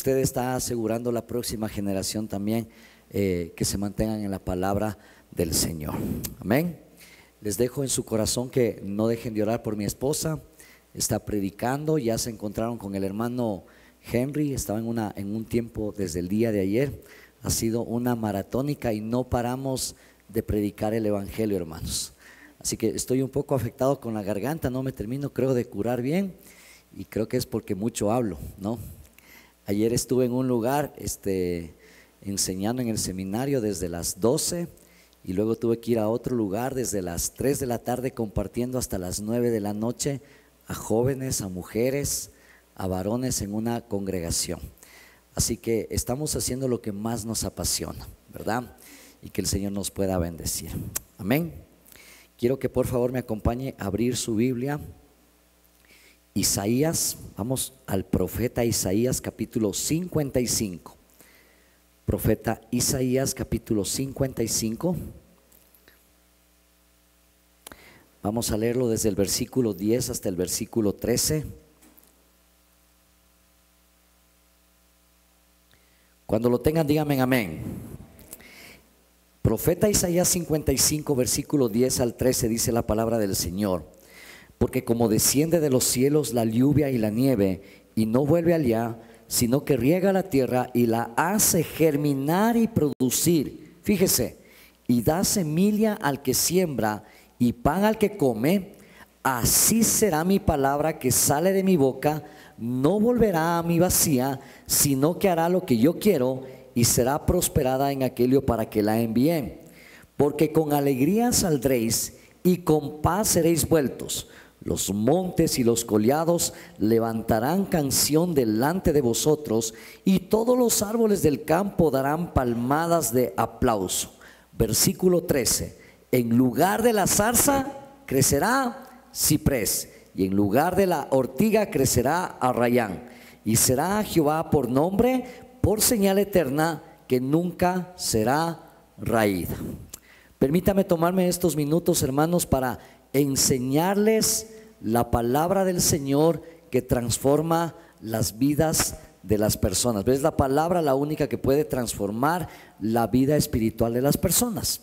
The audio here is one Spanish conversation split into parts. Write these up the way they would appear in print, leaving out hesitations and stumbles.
usted está asegurando la próxima generación también que se mantengan en la palabra del Señor. Amén. Les dejo en su corazón que no dejen de orar por mi esposa. Está predicando, ya se encontraron con el hermano Henry, estaba en un tiempo desde el día de ayer. Ha sido una maratónica y no paramos de predicar el evangelio, hermanos. Así que estoy un poco afectado con la garganta, no me termino, creo, de curar bien, y creo que es porque mucho hablo, ¿no? Ayer estuve en un lugar enseñando en el seminario desde las 12 y luego tuve que ir a otro lugar desde las 3 de la tarde compartiendo hasta las 9 de la noche a jóvenes, a mujeres, a varones en una congregación. Así que estamos haciendo lo que más nos apasiona, ¿verdad? Y que el Señor nos pueda bendecir. Amén. Quiero que por favor me acompañe a abrir su Biblia. Isaías, vamos al profeta Isaías capítulo 55. Profeta Isaías capítulo 55. Vamos a leerlo desde el versículo 10 hasta el versículo 13. Cuando lo tengan, díganme amén. Profeta Isaías 55, versículo 10 al 13, dice la palabra del Señor: porque como desciende de los cielos la lluvia y la nieve, y no vuelve allá, sino que riega la tierra y la hace germinar y producir, fíjese, y da semilla al que siembra y pan al que come, así será mi palabra que sale de mi boca. No volverá a mí vacía, sino que hará lo que yo quiero y será prosperada en aquello para que la envíe. Porque con alegría saldréis y con paz seréis vueltos. Los montes y los collados levantarán canción delante de vosotros, y todos los árboles del campo darán palmadas de aplauso. Versículo 13: en lugar de la zarza crecerá ciprés, y en lugar de la ortiga crecerá arrayán, y será Jehová por nombre, por señal eterna, que nunca será raída. Permítame tomarme estos minutos, hermanos, para enseñarles la palabra del Señor que transforma las vidas de las personas. ¿Ves? La palabra la única que puede transformar la vida espiritual de las personas.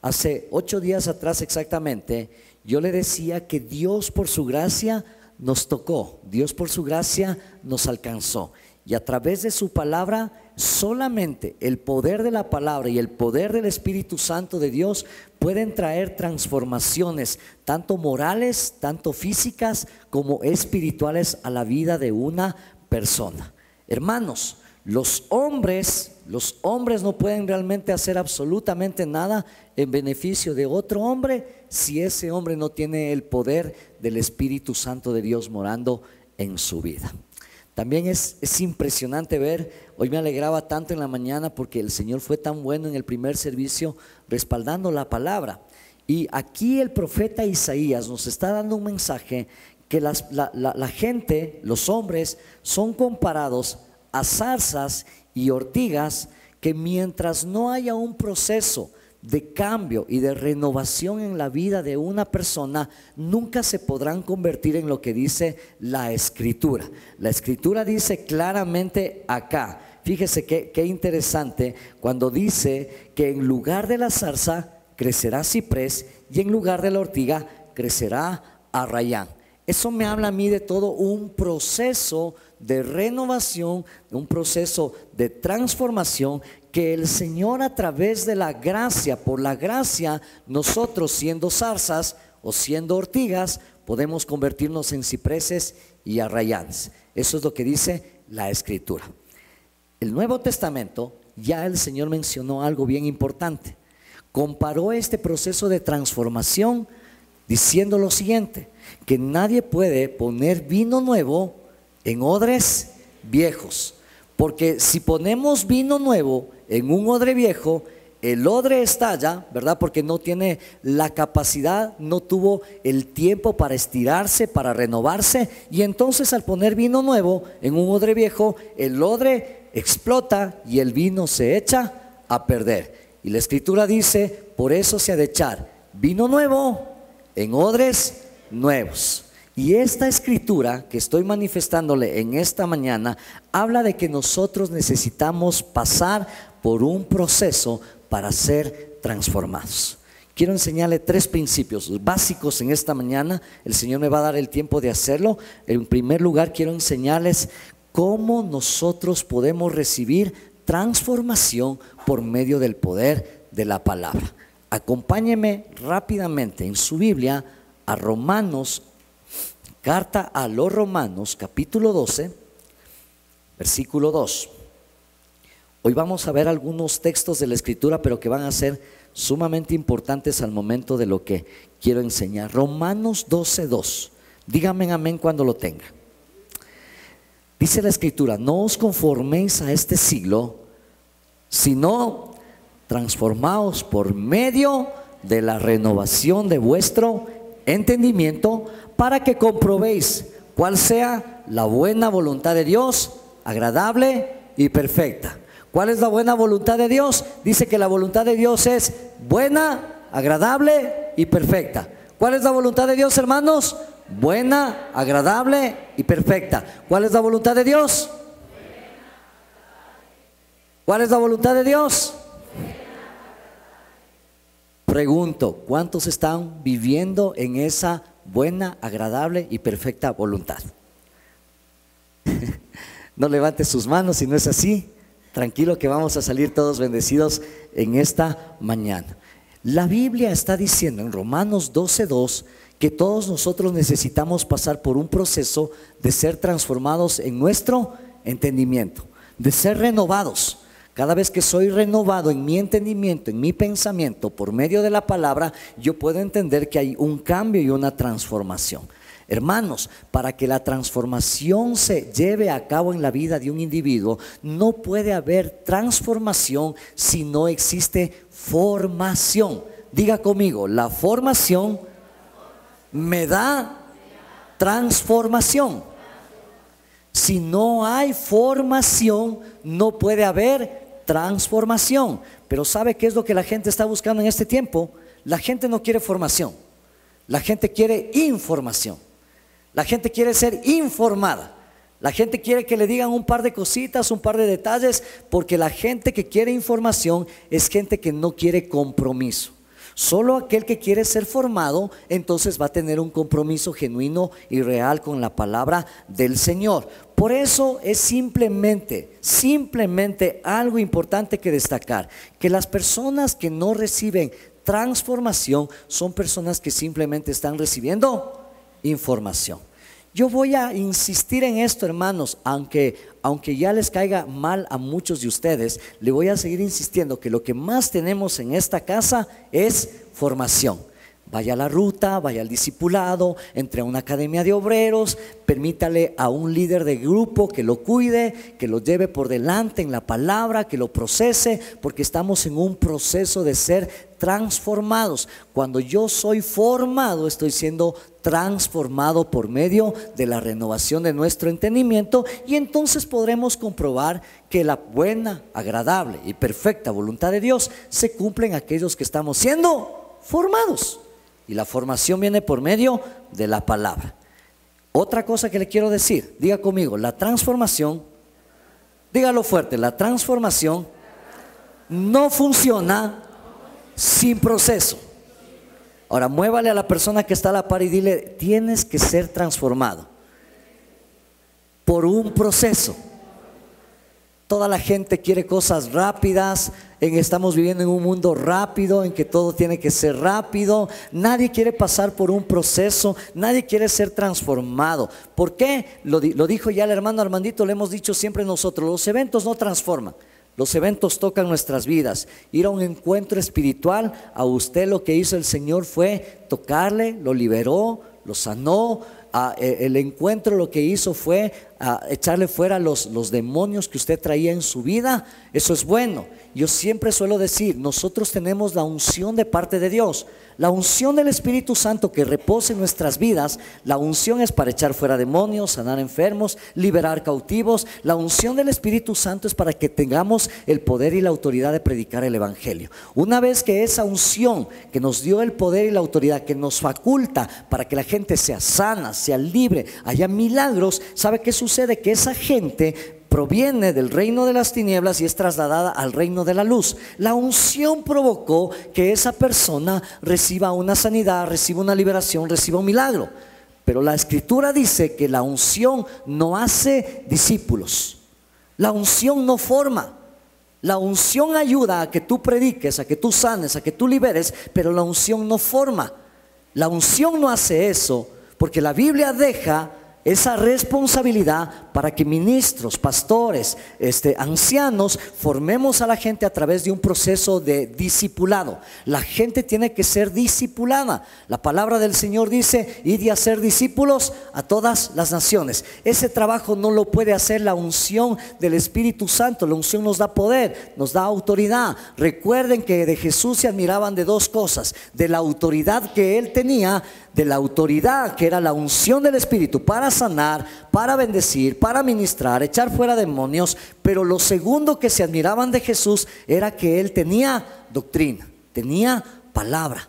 Hace 8 días atrás exactamente, yo le decía que Dios por su gracia nos tocó, Dios por su gracia nos alcanzó, y a través de su palabra, solamente el poder de la palabra y el poder del Espíritu Santo de Dios pueden traer transformaciones, tanto morales, tanto físicas como espirituales, a la vida de una persona. Hermanos, los hombres no pueden realmente hacer absolutamente nada en beneficio de otro hombre si ese hombre no tiene el poder del Espíritu Santo de Dios morando en su vida. También es impresionante ver, hoy me alegraba tanto en la mañana porque el Señor fue tan bueno en el primer servicio respaldando la palabra. Y aquí el profeta Isaías nos está dando un mensaje que la gente, los hombres, son comparados a zarzas y ortigas que mientras no haya un proceso de cambio y de renovación en la vida de una persona, nunca se podrán convertir en lo que dice la Escritura. La Escritura dice claramente acá, fíjese qué interesante, cuando dice que en lugar de la zarza crecerá ciprés y en lugar de la ortiga crecerá arrayán. Eso me habla a mí de todo un proceso de renovación, un proceso de transformación que el Señor, a través de la gracia, por la gracia, nosotros siendo zarzas o siendo ortigas, podemos convertirnos en cipreses y arrayanes. Eso es lo que dice la Escritura. El Nuevo Testamento, ya el Señor mencionó algo bien importante. Comparó este proceso de transformación diciendo lo siguiente: que nadie puede poner vino nuevo en odres viejos, porque si ponemos vino nuevo en un odre viejo, el odre estalla, ¿verdad? Porque no tiene la capacidad, no tuvo el tiempo para estirarse, para renovarse, y entonces al poner vino nuevo en un odre viejo, el odre explota y el vino se echa a perder. Y la Escritura dice: por eso se ha de echar vino nuevo en odres nuevos. Y esta escritura que estoy manifestándole en esta mañana habla de que nosotros necesitamos pasar por un proceso para ser transformados. Quiero enseñarle 3 principios básicos en esta mañana. El Señor me va a dar el tiempo de hacerlo. En primer lugar, quiero enseñarles cómo nosotros podemos recibir transformación por medio del poder de la palabra. Acompáñeme rápidamente en su Biblia a Romanos, carta a los Romanos, capítulo 12, versículo 2. Hoy vamos a ver algunos textos de la Escritura, pero que van a ser sumamente importantes al momento de lo que quiero enseñar. Romanos 12, 2. Díganme amén cuando lo tenga. Dice la Escritura: no os conforméis a este siglo, sino transformaos por medio de la renovación de vuestro entendimiento, para que comprobéis cuál sea la buena voluntad de Dios, agradable y perfecta. ¿Cuál es la buena voluntad de Dios? Dice que la voluntad de Dios es buena, agradable y perfecta. ¿Cuál es la voluntad de Dios, hermanos? Buena, agradable y perfecta. ¿Cuál es la voluntad de Dios? ¿Cuál es la voluntad de Dios? Pregunto, ¿cuántos están viviendo en esa buena, agradable y perfecta voluntad? No levante sus manos si no es así. Tranquilo que vamos a salir todos bendecidos en esta mañana. La Biblia está diciendo en Romanos 12:2 que todos nosotros necesitamos pasar por un proceso de ser transformados en nuestro entendimiento, de ser renovados. Cada vez que soy renovado en mi entendimiento, en mi pensamiento, por medio de la palabra, yo puedo entender que hay un cambio y una transformación. Hermanos, para que la transformación se lleve a cabo en la vida de un individuo, no puede haber transformación si no existe formación. Diga conmigo, la formación me da transformación. Si no hay formación, no puede haber transformación. Pero ¿sabe qué es lo que la gente está buscando en este tiempo? La gente no quiere formación, la gente quiere información. La gente quiere ser informada. La gente quiere que le digan un par de cositas, un par de detalles, porque la gente que quiere información es gente que no quiere compromiso. Solo aquel que quiere ser formado, entonces va a tener un compromiso genuino y real con la palabra del Señor. Por eso es simplemente algo importante que destacar, que las personas que no reciben transformación son personas que simplemente están recibiendo información. Yo voy a insistir en esto, hermanos, aunque ya les caiga mal a muchos de ustedes, le voy a seguir insistiendo que lo que más tenemos en esta casa es formación. Vaya a la ruta, vaya al discipulado, entre a una academia de obreros, permítale a un líder de grupo que lo cuide, que lo lleve por delante en la palabra, que lo procese, porque estamos en un proceso de ser transformados. Cuando yo soy formado, estoy siendo transformado por medio de la renovación de nuestro entendimiento, y entonces podremos comprobar que la buena, agradable y perfecta voluntad de Dios se cumple en aquellos que estamos siendo formados. Y la formación viene por medio de la palabra. Otra cosa que le quiero decir, diga conmigo, la transformación, dígalo fuerte, la transformación no funciona sin proceso. Ahora muévale a la persona que está a la par y dile: tienes que ser transformado por un proceso. Toda la gente quiere cosas rápidas, estamos viviendo en un mundo rápido, en que todo tiene que ser rápido. Nadie quiere pasar por un proceso, nadie quiere ser transformado. ¿Por qué? Lo dijo ya el hermano Armandito, lo hemos dicho siempre nosotros: los eventos no transforman, los eventos tocan nuestras vidas. Ir a un encuentro espiritual, a usted lo que hizo el Señor fue tocarle, lo liberó, lo sanó. El encuentro lo que hizo fue a echarle fuera los demonios que usted traía en su vida, eso es bueno. Yo siempre suelo decir, nosotros tenemos la unción de parte de Dios, la unción del Espíritu Santo que reposa en nuestras vidas. La unción es para echar fuera demonios, sanar enfermos, liberar cautivos. La unción del Espíritu Santo es para que tengamos el poder y la autoridad de predicar el Evangelio. Una vez que esa unción que nos dio el poder y la autoridad, que nos faculta para que la gente sea sana, sea libre, haya milagros, ¿sabe qué sucede? Que esa gente proviene del reino de las tinieblas y es trasladada al reino de la luz. La unción provocó que esa persona reciba una sanidad, reciba una liberación, reciba un milagro. Pero la Escritura dice que la unción no hace discípulos, la unción no forma. La unción ayuda a que tú prediques, a que tú sanes, a que tú liberes, pero la unción no forma. La unción no hace eso, porque la Biblia deja esa responsabilidad para que ministros, pastores, ancianos, formemos a la gente a través de un proceso de discipulado. La gente tiene que ser discipulada. La palabra del Señor dice: id y hacer discípulos a todas las naciones. Ese trabajo no lo puede hacer la unción del Espíritu Santo. La unción nos da poder, nos da autoridad. Recuerden que de Jesús se admiraban de dos cosas: de la autoridad que Él tenía, de la autoridad que era la unción del Espíritu para sanar, para bendecir, para ministrar, echar fuera demonios. Pero lo segundo que se admiraban de Jesús era que Él tenía doctrina, tenía palabra.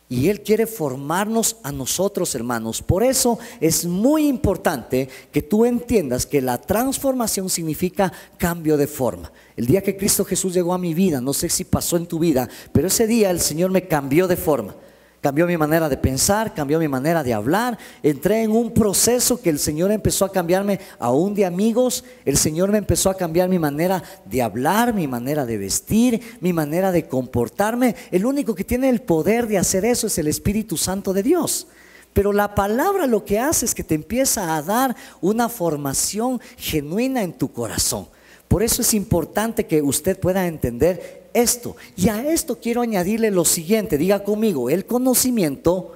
Y Él quiere formarnos a nosotros, hermanos. Por eso es muy importante que tú entiendas que la transformación significa cambio de forma. El día que Cristo Jesús llegó a mi vida, no sé si pasó en tu vida, pero ese día el Señor me cambió de forma. Cambió mi manera de pensar, cambió mi manera de hablar. Entré en un proceso que el Señor empezó a cambiarme aún de amigos. El Señor me empezó a cambiar mi manera de hablar, mi manera de vestir, mi manera de comportarme. El único que tiene el poder de hacer eso es el Espíritu Santo de Dios. Pero la palabra lo que hace es que te empieza a dar una formación genuina en tu corazón. Por eso es importante que usted pueda entender esto. Y a esto quiero añadirle lo siguiente. Diga conmigo: el conocimiento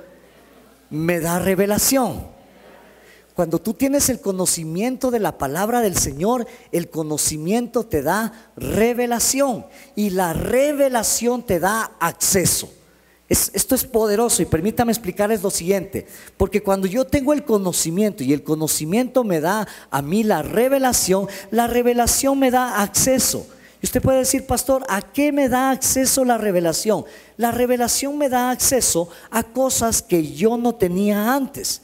me da revelación. Cuando tú tienes el conocimiento de la palabra del Señor, el conocimiento te da revelación. Y la revelación te da acceso. Esto es poderoso, y permítame explicarles lo siguiente. Porque cuando yo tengo el conocimiento y el conocimiento me da a mí la revelación me da acceso. Y usted puede decir: pastor, ¿a qué me da acceso la revelación? La revelación me da acceso a cosas que yo no tenía antes.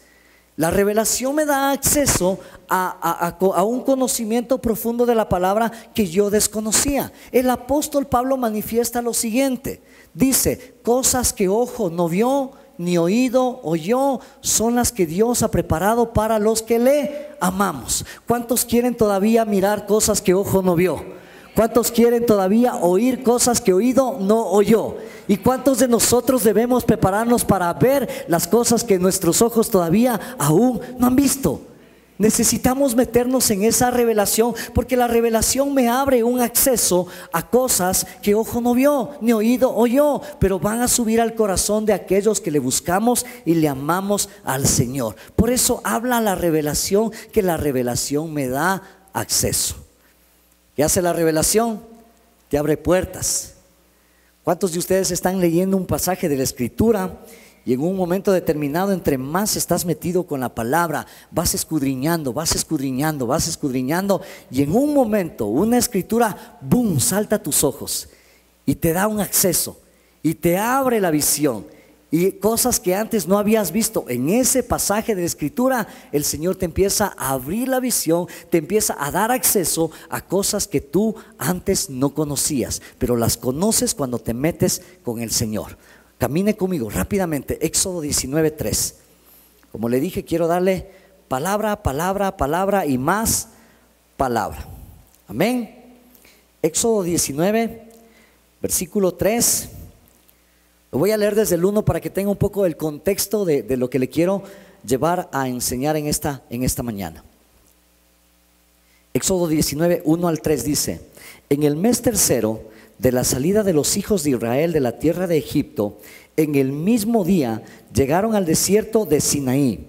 La revelación me da acceso a un conocimiento profundo de la palabra que yo desconocía. El apóstol Pablo manifiesta lo siguiente. Dice: cosas que ojo no vio, ni oído oyó, son las que Dios ha preparado para los que le amamos. ¿Cuántos quieren todavía mirar cosas que ojo no vio? ¿Cuántos quieren todavía oír cosas que oído no oyó? ¿Y cuántos de nosotros debemos prepararnos para ver las cosas que nuestros ojos todavía aún no han visto? Necesitamos meternos en esa revelación, porque la revelación me abre un acceso a cosas que ojo no vio, ni oído oyó, pero van a subir al corazón de aquellos que le buscamos y le amamos al Señor. Por eso habla la revelación, que la revelación me da acceso. ¿Qué hace la revelación? Te abre puertas. ¿Cuántos de ustedes están leyendo un pasaje de la Escritura y en un momento determinado, entre más estás metido con la palabra, vas escudriñando, y en un momento una escritura, ¡boom!, salta a tus ojos y te da un acceso y te abre la visión? Y cosas que antes no habías visto, en ese pasaje de la Escritura, el Señor te empieza a abrir la visión, te empieza a dar acceso a cosas que tú antes no conocías, pero las conoces cuando te metes con el Señor. Camine conmigo rápidamente, Éxodo 19:3. Como le dije, quiero darle palabra, palabra, palabra y más palabra. Amén. Éxodo 19, versículo 3. Lo voy a leer desde el 1 para que tenga un poco el contexto de lo que le quiero llevar a enseñar en esta mañana. Éxodo 19, 1 al 3 dice: en el mes tercero de la salida de los hijos de Israel de la tierra de Egipto, en el mismo día llegaron al desierto de Sinaí.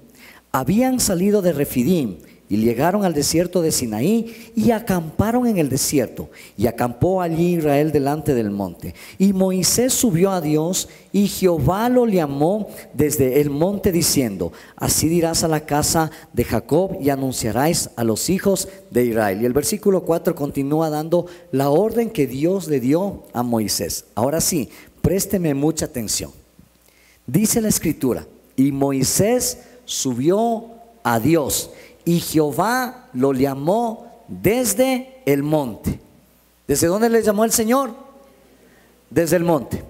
Habían salido de Refidim Y llegaron al desierto de Sinaí y acamparon en el desierto. Y acampó allí Israel delante del monte. Y Moisés subió a Dios y Jehová lo llamó desde el monte diciendo: así dirás a la casa de Jacob y anunciaráis a los hijos de Israel. Y el versículo 4 continúa dando la orden que Dios le dio a Moisés. Ahora sí, présteme mucha atención. Dice la escritura: y Moisés subió a Dios y Jehová lo llamó desde el monte. ¿Desde dónde le llamó el Señor? Desde el monte.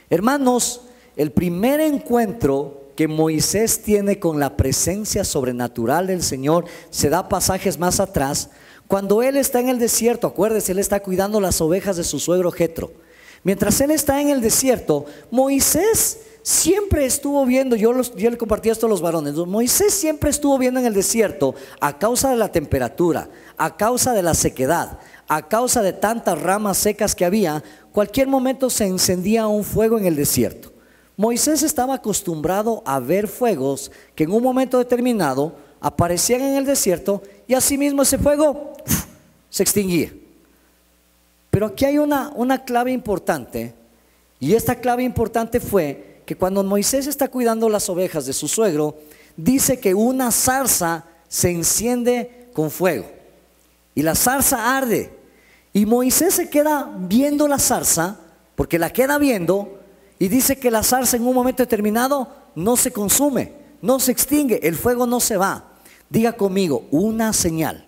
Hermanos, el primer encuentro que Moisés tiene con la presencia sobrenatural del Señor se da pasajes más atrás, cuando él está en el desierto. Acuérdese, él está cuidando las ovejas de su suegro Jetro. Mientras él está en el desierto, Moisés siempre estuvo viendo, yo le compartí esto a los varones, Moisés siempre estuvo viendo en el desierto, a causa de la temperatura, a causa de la sequedad, a causa de tantas ramas secas que había, cualquier momento se encendía un fuego en el desierto. Moisés estaba acostumbrado a ver fuegos que en un momento determinado aparecían en el desierto y asimismo ese fuego se extinguía. Pero aquí hay una clave importante, y esta clave importante fue que cuando Moisés está cuidando las ovejas de su suegro, dice que una zarza se enciende con fuego y la zarza arde, y Moisés se queda viendo la zarza, porque la queda viendo, y dice que la zarza en un momento determinado no se consume, no se extingue, el fuego no se va. Diga conmigo: una señal.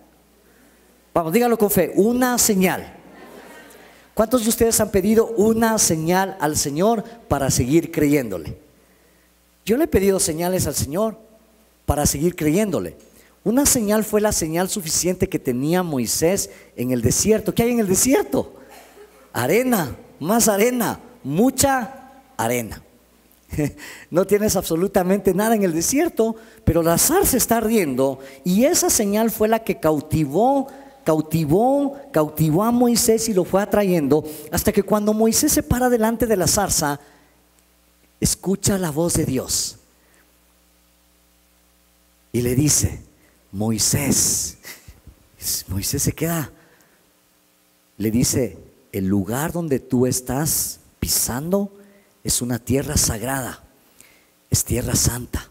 Vamos, dígalo con fe: una señal. ¿Cuántos de ustedes han pedido una señal al Señor para seguir creyéndole? Yo le he pedido señales al Señor para seguir creyéndole. Una señal fue la señal suficiente que tenía Moisés en el desierto. ¿Qué hay en el desierto? Arena, más arena, mucha arena. No tienes absolutamente nada en el desierto, pero la zarza está ardiendo, y esa señal fue la que cautivó a Moisés y lo fue atrayendo, hasta que cuando Moisés se para delante de la zarza, escucha la voz de Dios y le dice: Moisés. Moisés se queda, le dice: el lugar donde tú estás pisando es una tierra sagrada, es tierra santa,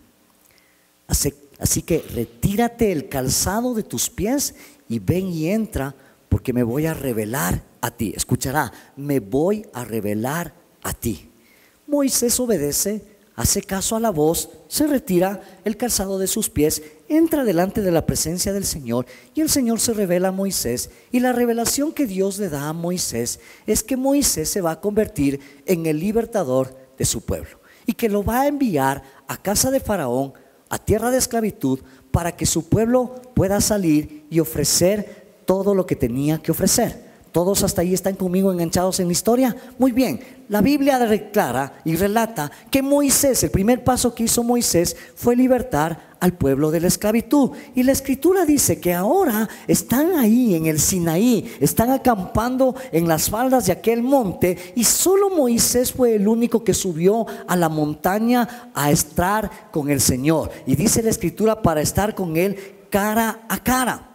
así que retírate el calzado de tus pies y ven y entra, porque me voy a revelar a ti. Escuchará: me voy a revelar a ti. Moisés obedece, hace caso a la voz, se retira el calzado de sus pies, entra delante de la presencia del Señor, y el Señor se revela a Moisés. Y la revelación que Dios le da a Moisés es que Moisés se va a convertir en el libertador de su pueblo, y que lo va a enviar a casa de Faraón, a tierra de esclavitud, para que su pueblo pueda salir y ofrecer todo lo que tenía que ofrecer. ¿Todos hasta ahí están conmigo enganchados en la historia? Muy bien, la Biblia declara y relata que Moisés, el primer paso que hizo Moisés fue libertar al pueblo de la esclavitud. Y la escritura dice que ahora están ahí en el Sinaí, están acampando en las faldas de aquel monte, y solo Moisés fue el único que subió a la montaña a estar con el Señor. Y dice la escritura: para estar con él cara a cara.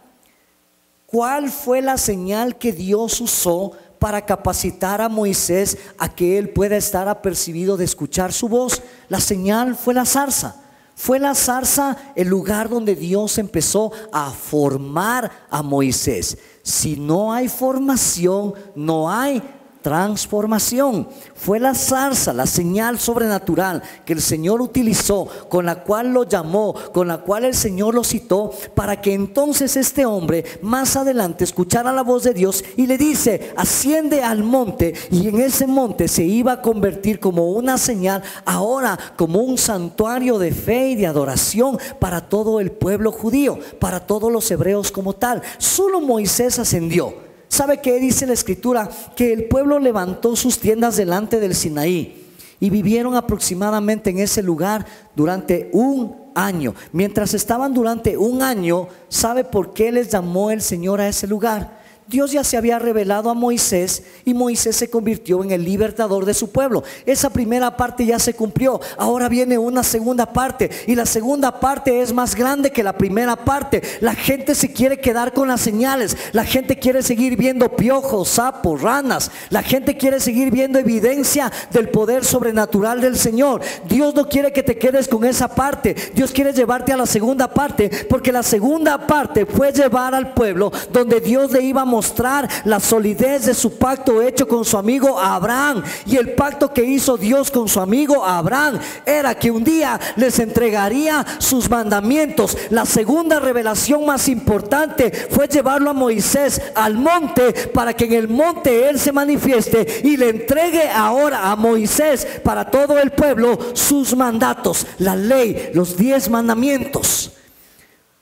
¿Cuál fue la señal que Dios usó para capacitar a Moisés a que él pueda estar apercibido de escuchar su voz? La señal fue la zarza. Fue la zarza el lugar donde Dios empezó a formar a Moisés. Si no hay formación, no hay transformación. Fue la zarza, la señal sobrenatural que el Señor utilizó, con la cual lo llamó, con la cual el Señor lo citó, para que entonces este hombre más adelante escuchara la voz de Dios, y le dice: asciende al monte. Y en ese monte se iba a convertir como una señal, ahora como un santuario de fe y de adoración para todo el pueblo judío, para todos los hebreos como tal. Solo Moisés ascendió. ¿Sabe qué dice la escritura? Que el pueblo levantó sus tiendas delante del Sinaí y vivieron aproximadamente en ese lugar durante un año. Mientras estaban durante un año, ¿sabe por qué les llamó el Señor a ese lugar? Dios ya se había revelado a Moisés y Moisés se convirtió en el libertador de su pueblo. Esa primera parte ya se cumplió. Ahora viene una segunda parte, y la segunda parte es más grande que la primera parte. La gente se quiere quedar con las señales. La gente quiere seguir viendo piojos, sapos, ranas. La gente quiere seguir viendo evidencia del poder sobrenatural del Señor. Dios no quiere que te quedes con esa parte. Dios quiere llevarte a la segunda parte, porque la segunda parte fue llevar al pueblo donde Dios le iba a mostrar la solidez de su pacto hecho con su amigo Abraham. Y el pacto que hizo Dios con su amigo Abraham era que un día les entregaría sus mandamientos. La segunda revelación más importante fue llevarlo a Moisés al monte, para que en el monte él se manifieste y le entregue ahora a Moisés para todo el pueblo sus mandatos, la ley, los 10 mandamientos.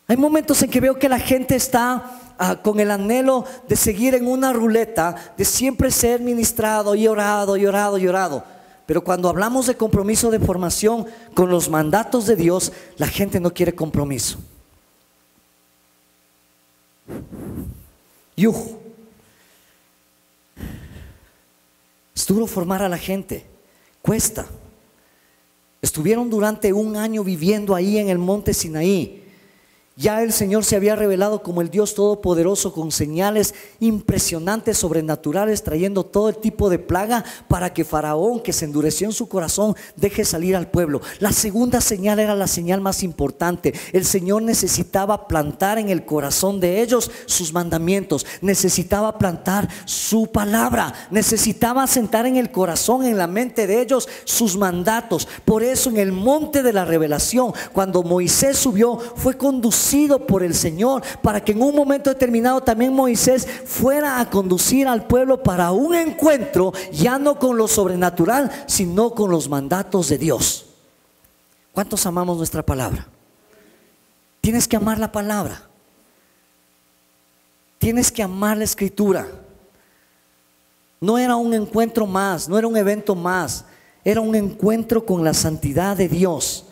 Hay momentos en que veo que la gente está con el anhelo de seguir en una ruleta, de siempre ser ministrado y orado y orado y orado. Pero cuando hablamos de compromiso de formación con los mandatos de Dios, la gente no quiere compromiso. Es duro formar a la gente, cuesta. Estuvieron durante un año viviendo ahí en el monte Sinaí. Ya el Señor se había revelado como el Dios todopoderoso, con señales impresionantes, sobrenaturales, trayendo todo el tipo de plaga para que Faraón, que se endureció en su corazón, deje salir al pueblo. La segunda señal era la señal más importante. El Señor necesitaba plantar en el corazón de ellos sus mandamientos, necesitaba plantar su palabra, necesitaba sentar en el corazón, en la mente de ellos, sus mandatos. Por eso en el monte de la revelación, cuando Moisés subió, fue conducido por el Señor, para que en un momento determinado también Moisés fuera a conducir al pueblo para un encuentro, ya no con lo sobrenatural, sino con los mandatos de Dios. ¿Cuántos amamos nuestra palabra? Tienes que amar la palabra, tienes que amar la escritura. No era un encuentro más, no era un evento más, era un encuentro con la santidad de Dios.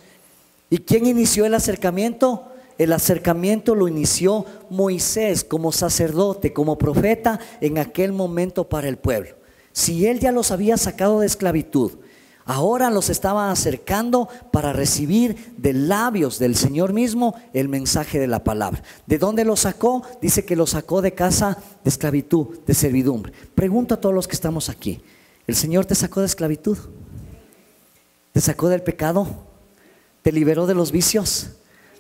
¿Y quién inició el acercamiento? El acercamiento lo inició Moisés como sacerdote, como profeta en aquel momento para el pueblo. Si él ya los había sacado de esclavitud, ahora los estaba acercando para recibir de labios del Señor mismo el mensaje de la palabra. ¿De dónde lo sacó? Dice que lo sacó de casa de esclavitud, de servidumbre. Pregunto a todos los que estamos aquí: ¿el Señor te sacó de esclavitud? ¿Te sacó del pecado? ¿Te liberó de los vicios?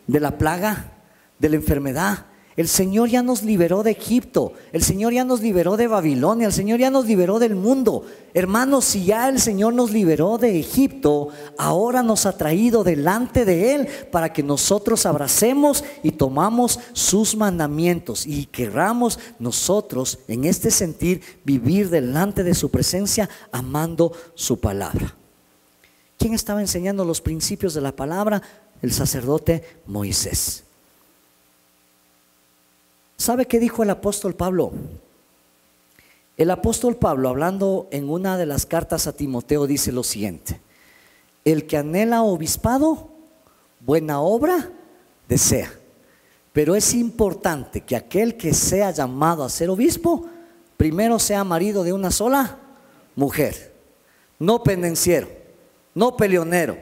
¿De la plaga? ¿De la enfermedad? El Señor ya nos liberó de Egipto, el Señor ya nos liberó de Babilonia, el Señor ya nos liberó del mundo. Hermanos, si ya el Señor nos liberó de Egipto, ahora nos ha traído delante de Él para que nosotros abracemos y tomamos sus mandamientos, y querramos nosotros en este sentir vivir delante de su presencia, amando su palabra. ¿Quién estaba enseñando los principios de la palabra? El sacerdote Moisés. ¿Sabe qué dijo el apóstol Pablo? El apóstol Pablo, hablando en una de las cartas a Timoteo, dice lo siguiente: el que anhela obispado, buena obra desea. Pero es importante que aquel que sea llamado a ser obispo, primero sea marido de una sola mujer, no pendenciero, no peleonero,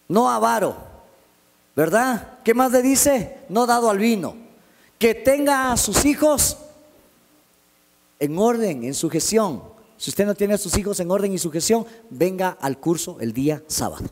no avaro, ¿verdad? ¿Qué más le dice? No dado al vino. Que tenga a sus hijos en orden, en sujeción. Si usted no tiene a sus hijos en orden y sujeción, venga al curso el día sábado.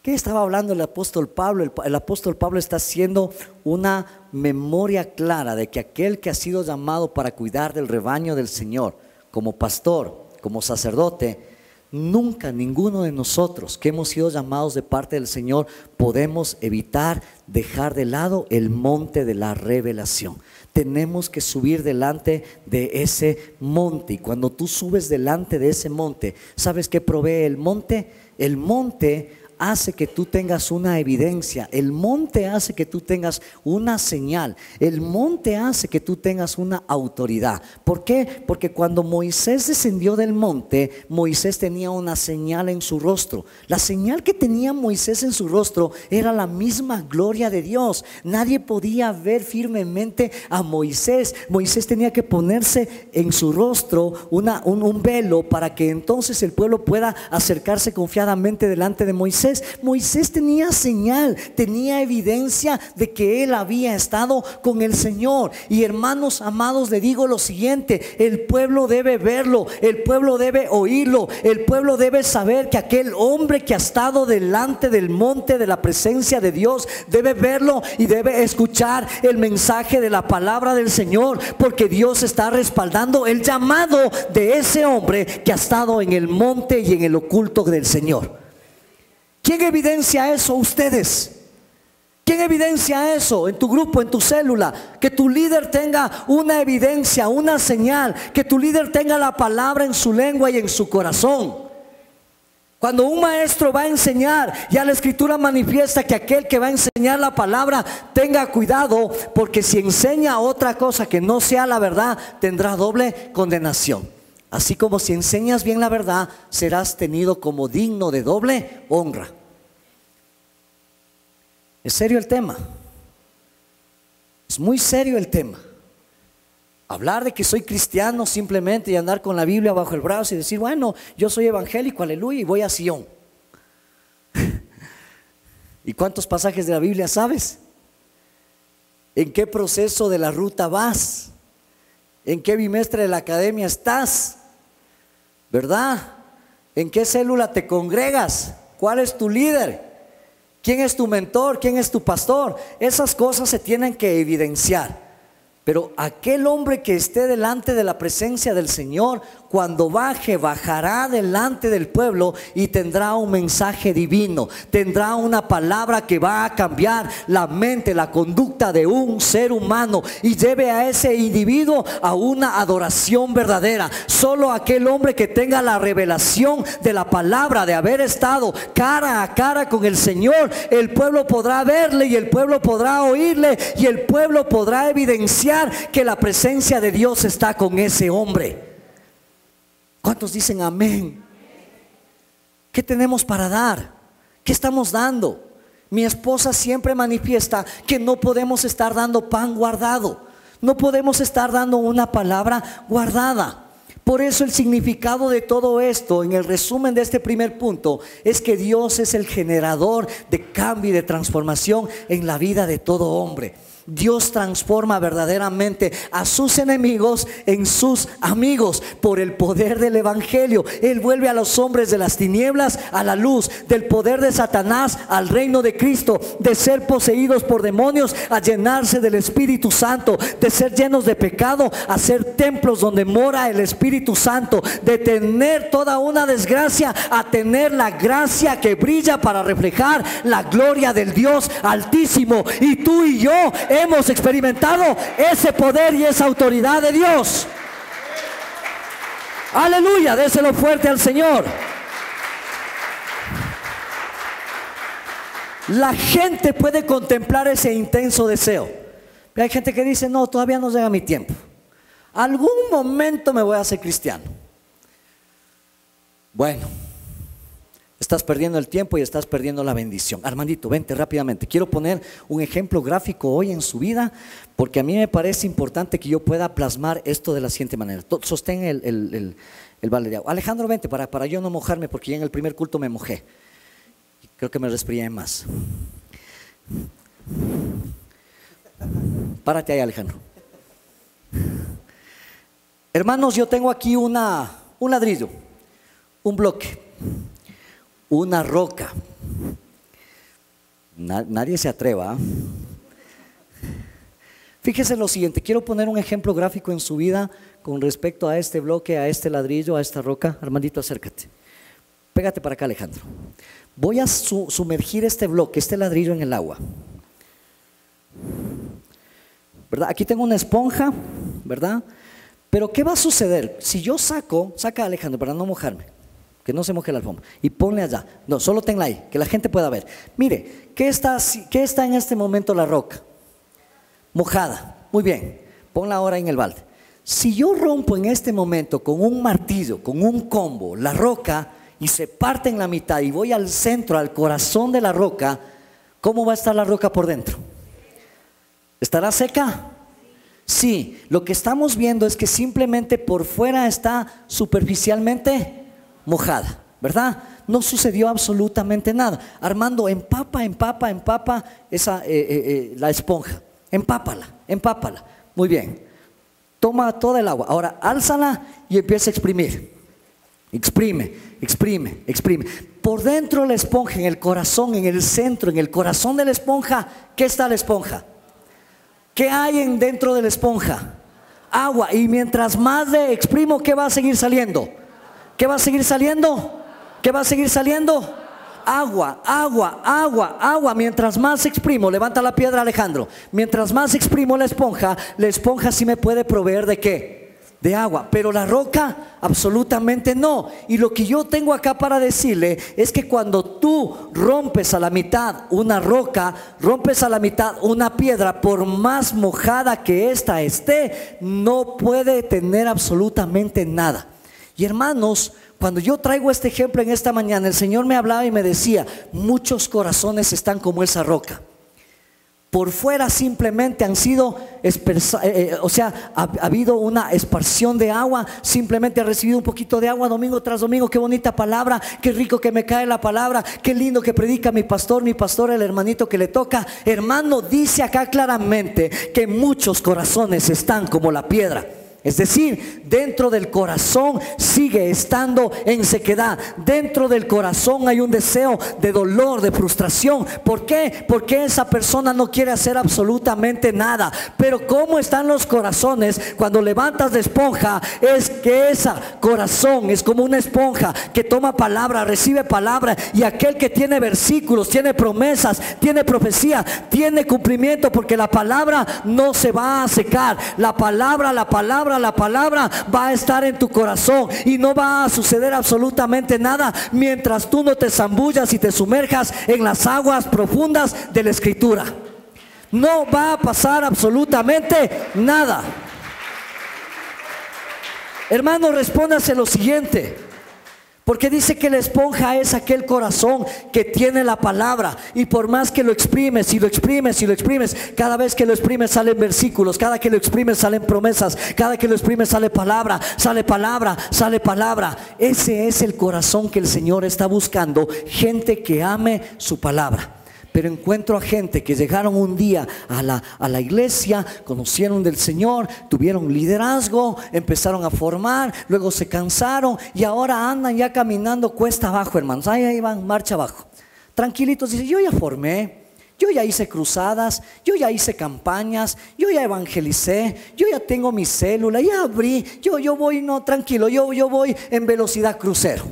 ¿Qué estaba hablando el apóstol Pablo? El apóstol Pablo está haciendo una memoria clara de que aquel que ha sido llamado para cuidar del rebaño del Señor, como pastor, como sacerdote, nunca ninguno de nosotros que hemos sido llamados de parte del Señor podemos evitar dejar de lado el monte de la revelación. Tenemos que subir delante de ese monte, y cuando tú subes delante de ese monte, ¿sabes qué provee el monte? El monte hace que tú tengas una evidencia, el monte hace que tú tengas una señal, el monte hace que tú tengas una autoridad. ¿Por qué? Porque cuando Moisés descendió del monte, Moisés tenía una señal en su rostro. La señal que tenía Moisés en su rostro era la misma gloria de Dios. Nadie podía ver firmemente a Moisés. Moisés tenía que ponerse en su rostro un velo para que entonces el pueblo pueda acercarse confiadamente delante de Moisés. Moisés tenía señal, tenía evidencia de que él había estado con el Señor. Y hermanos amados, le digo lo siguiente: el pueblo debe verlo, el pueblo debe oírlo, el pueblo debe saber que aquel hombre que ha estado delante del monte de la presencia de Dios debe verlo y debe escuchar el mensaje de la palabra del Señor, porque Dios está respaldando el llamado de ese hombre que ha estado en el monte y en el oculto del Señor. ¿Quién evidencia eso? Ustedes. ¿Quién evidencia eso en tu grupo, en tu célula? Que tu líder tenga una evidencia, una señal, que tu líder tenga la palabra en su lengua y en su corazón. Cuando un maestro va a enseñar, ya la escritura manifiesta que aquel que va a enseñar la palabra tenga cuidado, porque si enseña otra cosa que no sea la verdad, tendrá doble condenación. Así como si enseñas bien la verdad, serás tenido como digno de doble honra. ¿Es serio el tema? Es muy serio el tema. Hablar de que soy cristiano simplemente y andar con la Biblia bajo el brazo y decir, bueno, yo soy evangélico, aleluya, y voy a Sion. ¿Y cuántos pasajes de la Biblia sabes? ¿En qué proceso de la ruta vas? ¿En qué bimestre de la academia estás? ¿Verdad? ¿En qué célula te congregas? ¿Cuál es tu líder? ¿Quién es tu mentor? ¿Quién es tu pastor? Esas cosas se tienen que evidenciar. Pero aquel hombre que esté delante de la presencia del Señor, cuando baje, bajará delante del pueblo y tendrá un mensaje divino. Tendrá una palabra que va a cambiar la mente, la conducta de un ser humano y lleve a ese individuo a una adoración verdadera. Solo aquel hombre que tenga la revelación de la palabra, de haber estado cara a cara con el Señor, el pueblo podrá verle y el pueblo podrá oírle y el pueblo podrá evidenciar que la presencia de Dios está con ese hombre. ¿Cuántos dicen amén? ¿Qué tenemos para dar? ¿Qué estamos dando? Mi esposa siempre manifiesta que no podemos estar dando pan guardado, no podemos estar dando una palabra guardada. Por eso el significado de todo esto, en el resumen de este primer punto, es que Dios es el generador de cambio y de transformación en la vida de todo hombre. Dios transforma verdaderamente a sus enemigos en sus amigos por el poder del evangelio. Él vuelve a los hombres de las tinieblas a la luz, del poder de Satanás al reino de Cristo, de ser poseídos por demonios a llenarse del Espíritu Santo, de ser llenos de pecado a ser templos donde mora el Espíritu Santo, de tener toda una desgracia a tener la gracia que brilla para reflejar la gloria del Dios Altísimo. Y tú y yo hemos experimentado ese poder y esa autoridad de Dios. Aleluya, déselo fuerte al Señor. La gente puede contemplar ese intenso deseo. Pero hay gente que dice, no, todavía no llega mi tiempo. Algún momento me voy a hacer cristiano. Bueno, estás perdiendo el tiempo y estás perdiendo la bendición. Armandito, vente rápidamente. Quiero poner un ejemplo gráfico hoy en su vida, porque a mí me parece importante que yo pueda plasmar esto de la siguiente manera. Sostén el balde de agua. Alejandro, vente para yo no mojarme, porque ya en el primer culto me mojé. Creo que me resfrié más. Párate ahí, Alejandro. Hermanos, yo tengo aquí un ladrillo, un bloque, una roca. Nadie se atreva. Fíjese lo siguiente, quiero poner un ejemplo gráfico en su vida con respecto a este bloque, a este ladrillo, a esta roca. Armandito, acércate. Pégate para acá, Alejandro. Voy a sumergir este bloque, este ladrillo en el agua. ¿Verdad? Aquí tengo una esponja, ¿verdad? Pero ¿qué va a suceder? Si yo saca Alejandro para no mojarme. que no se moje la alfombra, y ponle allá. No, solo tenla ahí, que la gente pueda ver. Mire, ¿qué está en este momento la roca? Mojada. Muy bien, ponla ahora en el balde. Si yo rompo en este momento con un martillo, con un combo, la roca, y se parte en la mitad y voy al centro, al corazón de la roca, ¿cómo va a estar la roca por dentro? ¿Estará seca? Sí, lo que estamos viendo es que simplemente por fuera está superficialmente mojada, ¿verdad? No sucedió absolutamente nada. Armando, empapa esa, la esponja, empápala. Muy bien, toma toda el agua. Ahora, álzala y empieza a exprimir. Exprime. Por dentro la esponja, en el corazón, en el centro, en el corazón de la esponja, ¿qué está la esponja? ¿Qué hay dentro de la esponja? Agua. Y mientras más le exprimo, ¿qué va a seguir saliendo? ¿Qué va a seguir saliendo? ¿Qué va a seguir saliendo? Agua. Mientras más exprimo, levanta la piedra, Alejandro. Mientras más exprimo la esponja sí me puede proveer ¿de qué? De agua, pero la roca absolutamente no. Y lo que yo tengo acá para decirle es que cuando tú rompes a la mitad una roca, rompes a la mitad una piedra, por más mojada que ésta esté, no puede tener absolutamente nada. Y hermanos, cuando yo traigo este ejemplo en esta mañana, el Señor me hablaba y me decía, muchos corazones están como esa roca. Por fuera simplemente han sido, ha habido una esparción de agua, simplemente ha recibido un poquito de agua domingo tras domingo. Qué bonita palabra, qué rico que me cae la palabra, qué lindo que predica mi pastor, el hermanito que le toca. Hermano, dice acá claramente que muchos corazones están como la piedra. Es decir, dentro del corazón sigue estando en sequedad. Dentro del corazón hay un deseo de dolor, de frustración. ¿Por qué? Porque esa persona no quiere hacer absolutamente nada. Pero ¿cómo están los corazones? Cuando levantas la esponja, es que ese corazón es como una esponja que toma palabra, recibe palabra. Y aquel que tiene versículos, tiene promesas, tiene profecía, tiene cumplimiento, porque la palabra no se va a secar. La palabra va a estar en tu corazón y no va a suceder absolutamente nada mientras tú no te zambullas y te sumerjas en las aguas profundas de la Escritura. No va a pasar absolutamente nada. Hermano, respóndase lo siguiente. Porque dice que la esponja es aquel corazón que tiene la palabra. Y por más que lo exprimes y lo exprimes y lo exprimes, cada vez que lo exprimes salen versículos, cada que lo exprimes salen promesas, cada que lo exprimes sale palabra. Ese es el corazón que el Señor está buscando. Gente que ame su palabra. Pero encuentro a gente que llegaron un día a la iglesia, conocieron del Señor, tuvieron liderazgo, empezaron a formar, luego se cansaron y ahora andan ya caminando cuesta abajo, hermanos. Ahí van, marcha abajo. Tranquilitos, dice, yo ya formé, yo ya hice cruzadas, yo ya hice campañas, yo ya evangelicé, yo ya tengo mi célula, ya abrí, yo voy, no, tranquilo, yo voy en velocidad crucero.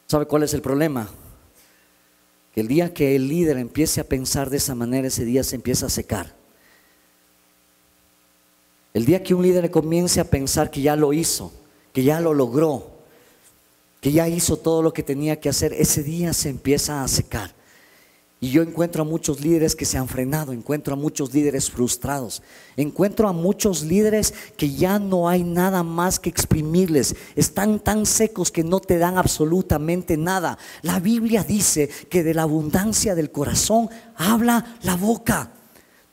¿Sabe cuál es el problema? Que el día que el líder empiece a pensar de esa manera, ese día se empieza a secar. El día que un líder comience a pensar que ya lo hizo, que ya lo logró, que ya hizo todo lo que tenía que hacer, ese día se empieza a secar. Y yo encuentro a muchos líderes que se han frenado, encuentro a muchos líderes frustrados, encuentro a muchos líderes que ya no hay nada más que exprimirles, están tan secos que no te dan absolutamente nada. La Biblia dice que de la abundancia del corazón habla la boca.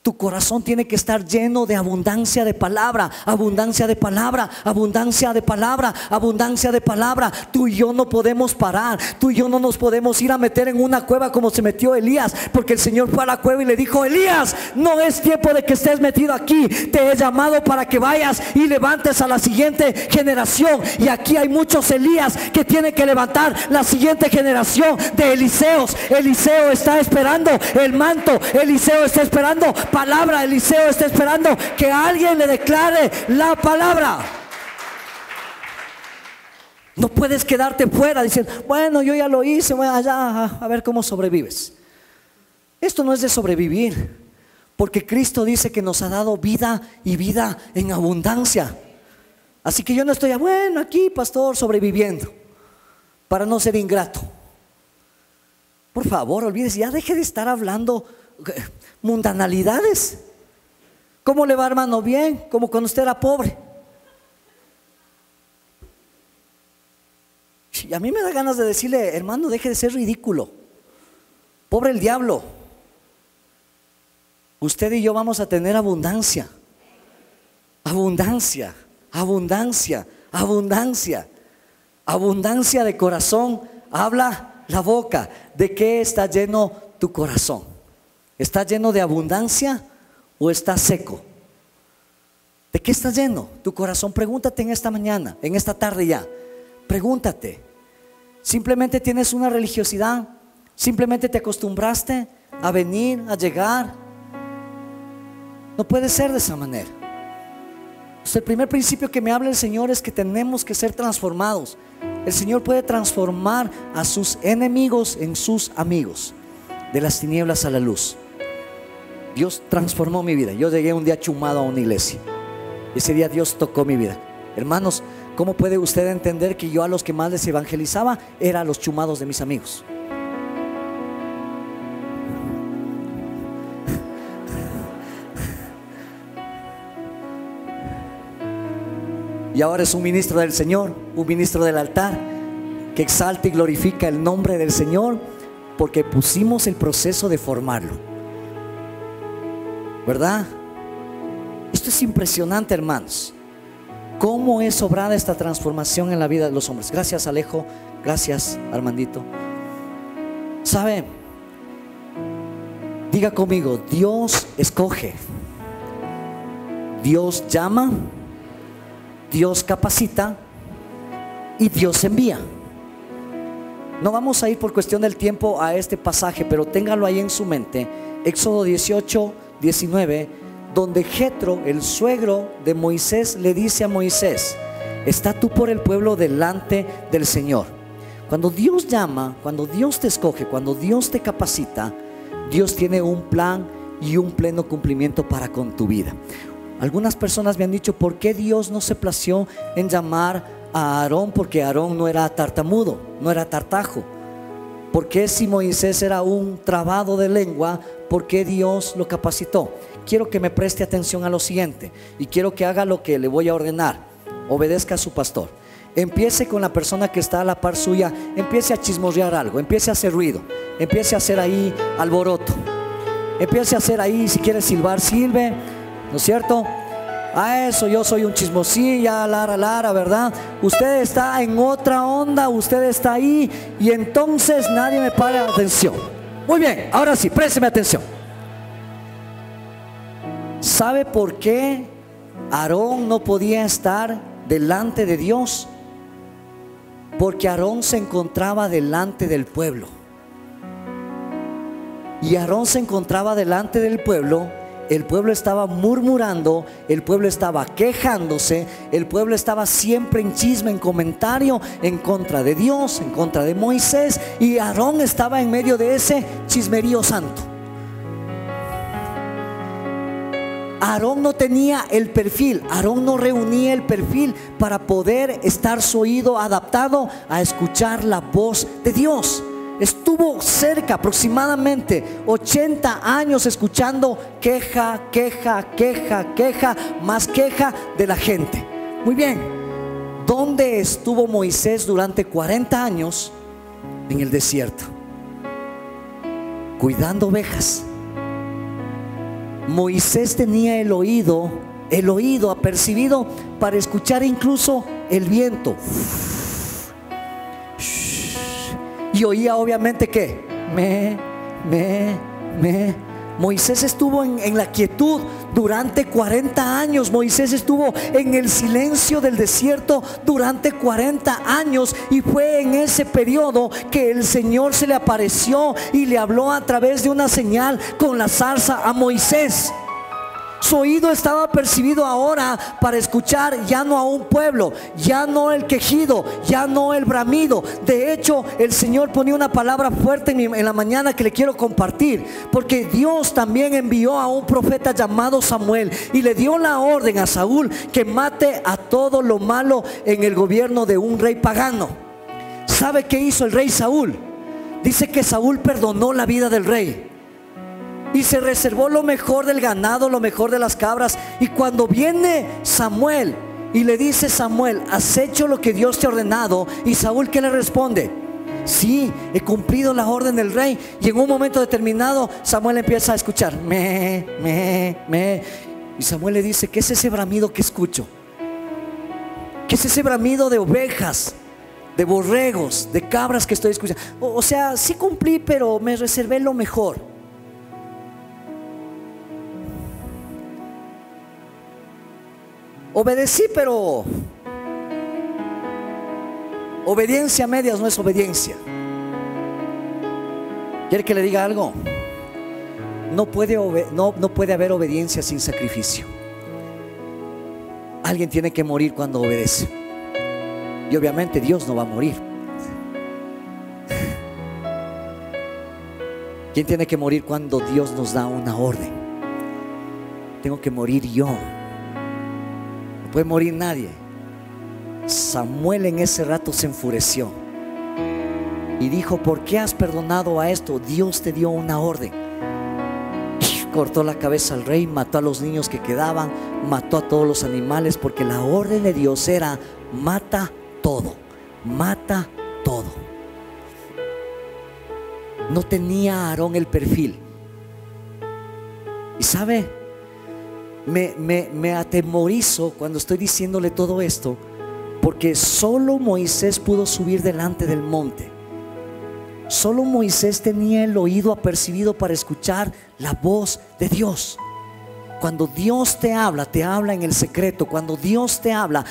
Tu corazón tiene que estar lleno de abundancia de palabra, abundancia de palabra, abundancia de palabra, abundancia de palabra. Tú y yo no podemos parar, tú y yo no nos podemos ir a meter en una cueva como se metió Elías, porque el Señor fue a la cueva y le dijo: Elías, no es tiempo de que estés metido aquí, te he llamado para que vayas y levantes a la siguiente generación. Y aquí hay muchos Elías que tienen que levantar la siguiente generación de Eliseos. Eliseo está esperando el manto, Eliseo está esperando palabra, Eliseo está esperando que alguien le declare la palabra. No puedes quedarte fuera diciendo: bueno, yo ya lo hice, voy allá a ver cómo sobrevives. Esto no es de sobrevivir, porque Cristo dice que nos ha dado vida y vida en abundancia. Así que yo no estoy, bueno, aquí, pastor, sobreviviendo, para no ser ingrato. Por favor, olvídese, ya deje de estar hablando mundanalidades. ¿Cómo le va, hermano? Bien, como cuando usted era pobre. Y a mí me da ganas de decirle, hermano, deje de ser ridículo. Pobre el diablo. Usted y yo vamos a tener abundancia. Abundancia, abundancia, abundancia. Abundancia de corazón. Habla la boca. ¿De qué está lleno tu corazón? ¿Está lleno de abundancia o está seco? ¿De qué está lleno tu corazón? Pregúntate en esta mañana, en esta tarde ya. Pregúntate. Simplemente tienes una religiosidad. Simplemente te acostumbraste a venir, a llegar. No puede ser de esa manera. Entonces, el primer principio que me habla el Señor es que tenemos que ser transformados. El Señor puede transformar a sus enemigos en sus amigos, de las tinieblas a la luz. Dios transformó mi vida. Yo llegué un día chumado a una iglesia. Ese día Dios tocó mi vida. Hermanos, ¿cómo puede usted entender que yo a los que más les evangelizaba era a los chumados de mis amigos? Y ahora es un ministro del Señor, un ministro del altar, que exalta y glorifica el nombre del Señor, porque pusimos el proceso de formarlo. ¿Verdad? Esto es impresionante, hermanos. ¿Cómo es obrada esta transformación en la vida de los hombres? Gracias, Alejo. Gracias, Armandito. ¿Sabe? Diga conmigo, Dios escoge, Dios llama, Dios capacita y Dios envía. No vamos a ir por cuestión del tiempo a este pasaje, pero téngalo ahí en su mente. Éxodo 18, 19, donde Jetro, el suegro de Moisés, le dice a Moisés: está tú por el pueblo delante del Señor. Cuando Dios llama, cuando Dios te escoge, cuando Dios te capacita, Dios tiene un plan y un pleno cumplimiento para con tu vida. Algunas personas me han dicho: ¿por qué Dios no se plació en llamar a Aarón? Porque Aarón no era tartamudo, no era tartajo. ¿Por qué si Moisés era un trabado de lengua, por qué Dios lo capacitó? Quiero que me preste atención a lo siguiente y quiero que haga lo que le voy a ordenar. Obedezca a su pastor. Empiece con la persona que está a la par suya, empiece a chismorrear algo, empiece a hacer ruido, empiece a hacer ahí alboroto, empiece a hacer ahí, si quiere silbar, silbe, ¿no es cierto? A eso, yo soy un chismosilla, Lara, ¿verdad? Usted está en otra onda, usted está ahí y entonces nadie me para atención. Muy bien, ahora sí, présteme atención. ¿Sabe por qué Aarón no podía estar delante de Dios? Porque Aarón se encontraba delante del pueblo. Y Aarón se encontraba delante del pueblo. El pueblo estaba murmurando, el pueblo estaba quejándose, el pueblo estaba siempre en chisme, en comentario, en contra de Dios, en contra de Moisés. Y Aarón estaba en medio de ese chismerío santo. Aarón no tenía el perfil, Aarón no reunía el perfil para poder estar su oído adaptado a escuchar la voz de Dios. Estuvo cerca, aproximadamente 80 años escuchando queja, más queja de la gente. Muy bien, ¿dónde estuvo Moisés durante 40 años? En el desierto, cuidando ovejas. Moisés tenía el oído apercibido para escuchar incluso el viento. Y oía obviamente que Moisés estuvo en la quietud durante 40 años. Moisés estuvo en el silencio del desierto durante 40 años. Y fue en ese periodo que el Señor se le apareció y le habló a través de una señal con la zarza a Moisés. Su oído estaba percibido ahora para escuchar ya no a un pueblo, ya no el quejido, ya no el bramido. De hecho, el Señor ponía una palabra fuerte en la mañana que le quiero compartir, porque Dios también envió a un profeta llamado Samuel y le dio la orden a Saúl que mate a todo lo malo en el gobierno de un rey pagano. ¿Sabe qué hizo el rey Saúl? Dice que Saúl perdonó la vida del rey y se reservó lo mejor del ganado, lo mejor de las cabras. Y cuando viene Samuel y le dice: Samuel, ¿has hecho lo que Dios te ha ordenado? Y Saúl, ¿qué le responde? Sí, he cumplido la orden del rey. Y en un momento determinado Samuel empieza a escuchar y Samuel le dice: ¿qué es ese bramido que escucho? ¿Qué es ese bramido de ovejas, de borregos, de cabras que estoy escuchando? O sea, sí cumplí, pero me reservé lo mejor. Obedecí, pero obediencia a medias no es obediencia. ¿Quiere que le diga algo? No puede haber obediencia sin sacrificio. Alguien tiene que morir cuando obedece. Y obviamente Dios no va a morir. ¿Quién tiene que morir cuando Dios nos da una orden? Tengo que morir yo. No puede morir nadie. Samuel en ese rato se enfureció y dijo: ¿por qué has perdonado a esto? Dios te dio una orden. Cortó la cabeza al rey, mató a los niños que quedaban, mató a todos los animales, porque la orden de Dios era: mata todo, mata todo. No tenía Aarón el perfil. Y sabe, me atemorizo cuando estoy diciéndole todo esto, porque solo Moisés pudo subir delante del monte. Solo Moisés tenía el oído apercibido para escuchar la voz de Dios. Cuando Dios te habla en el secreto. Cuando Dios te habla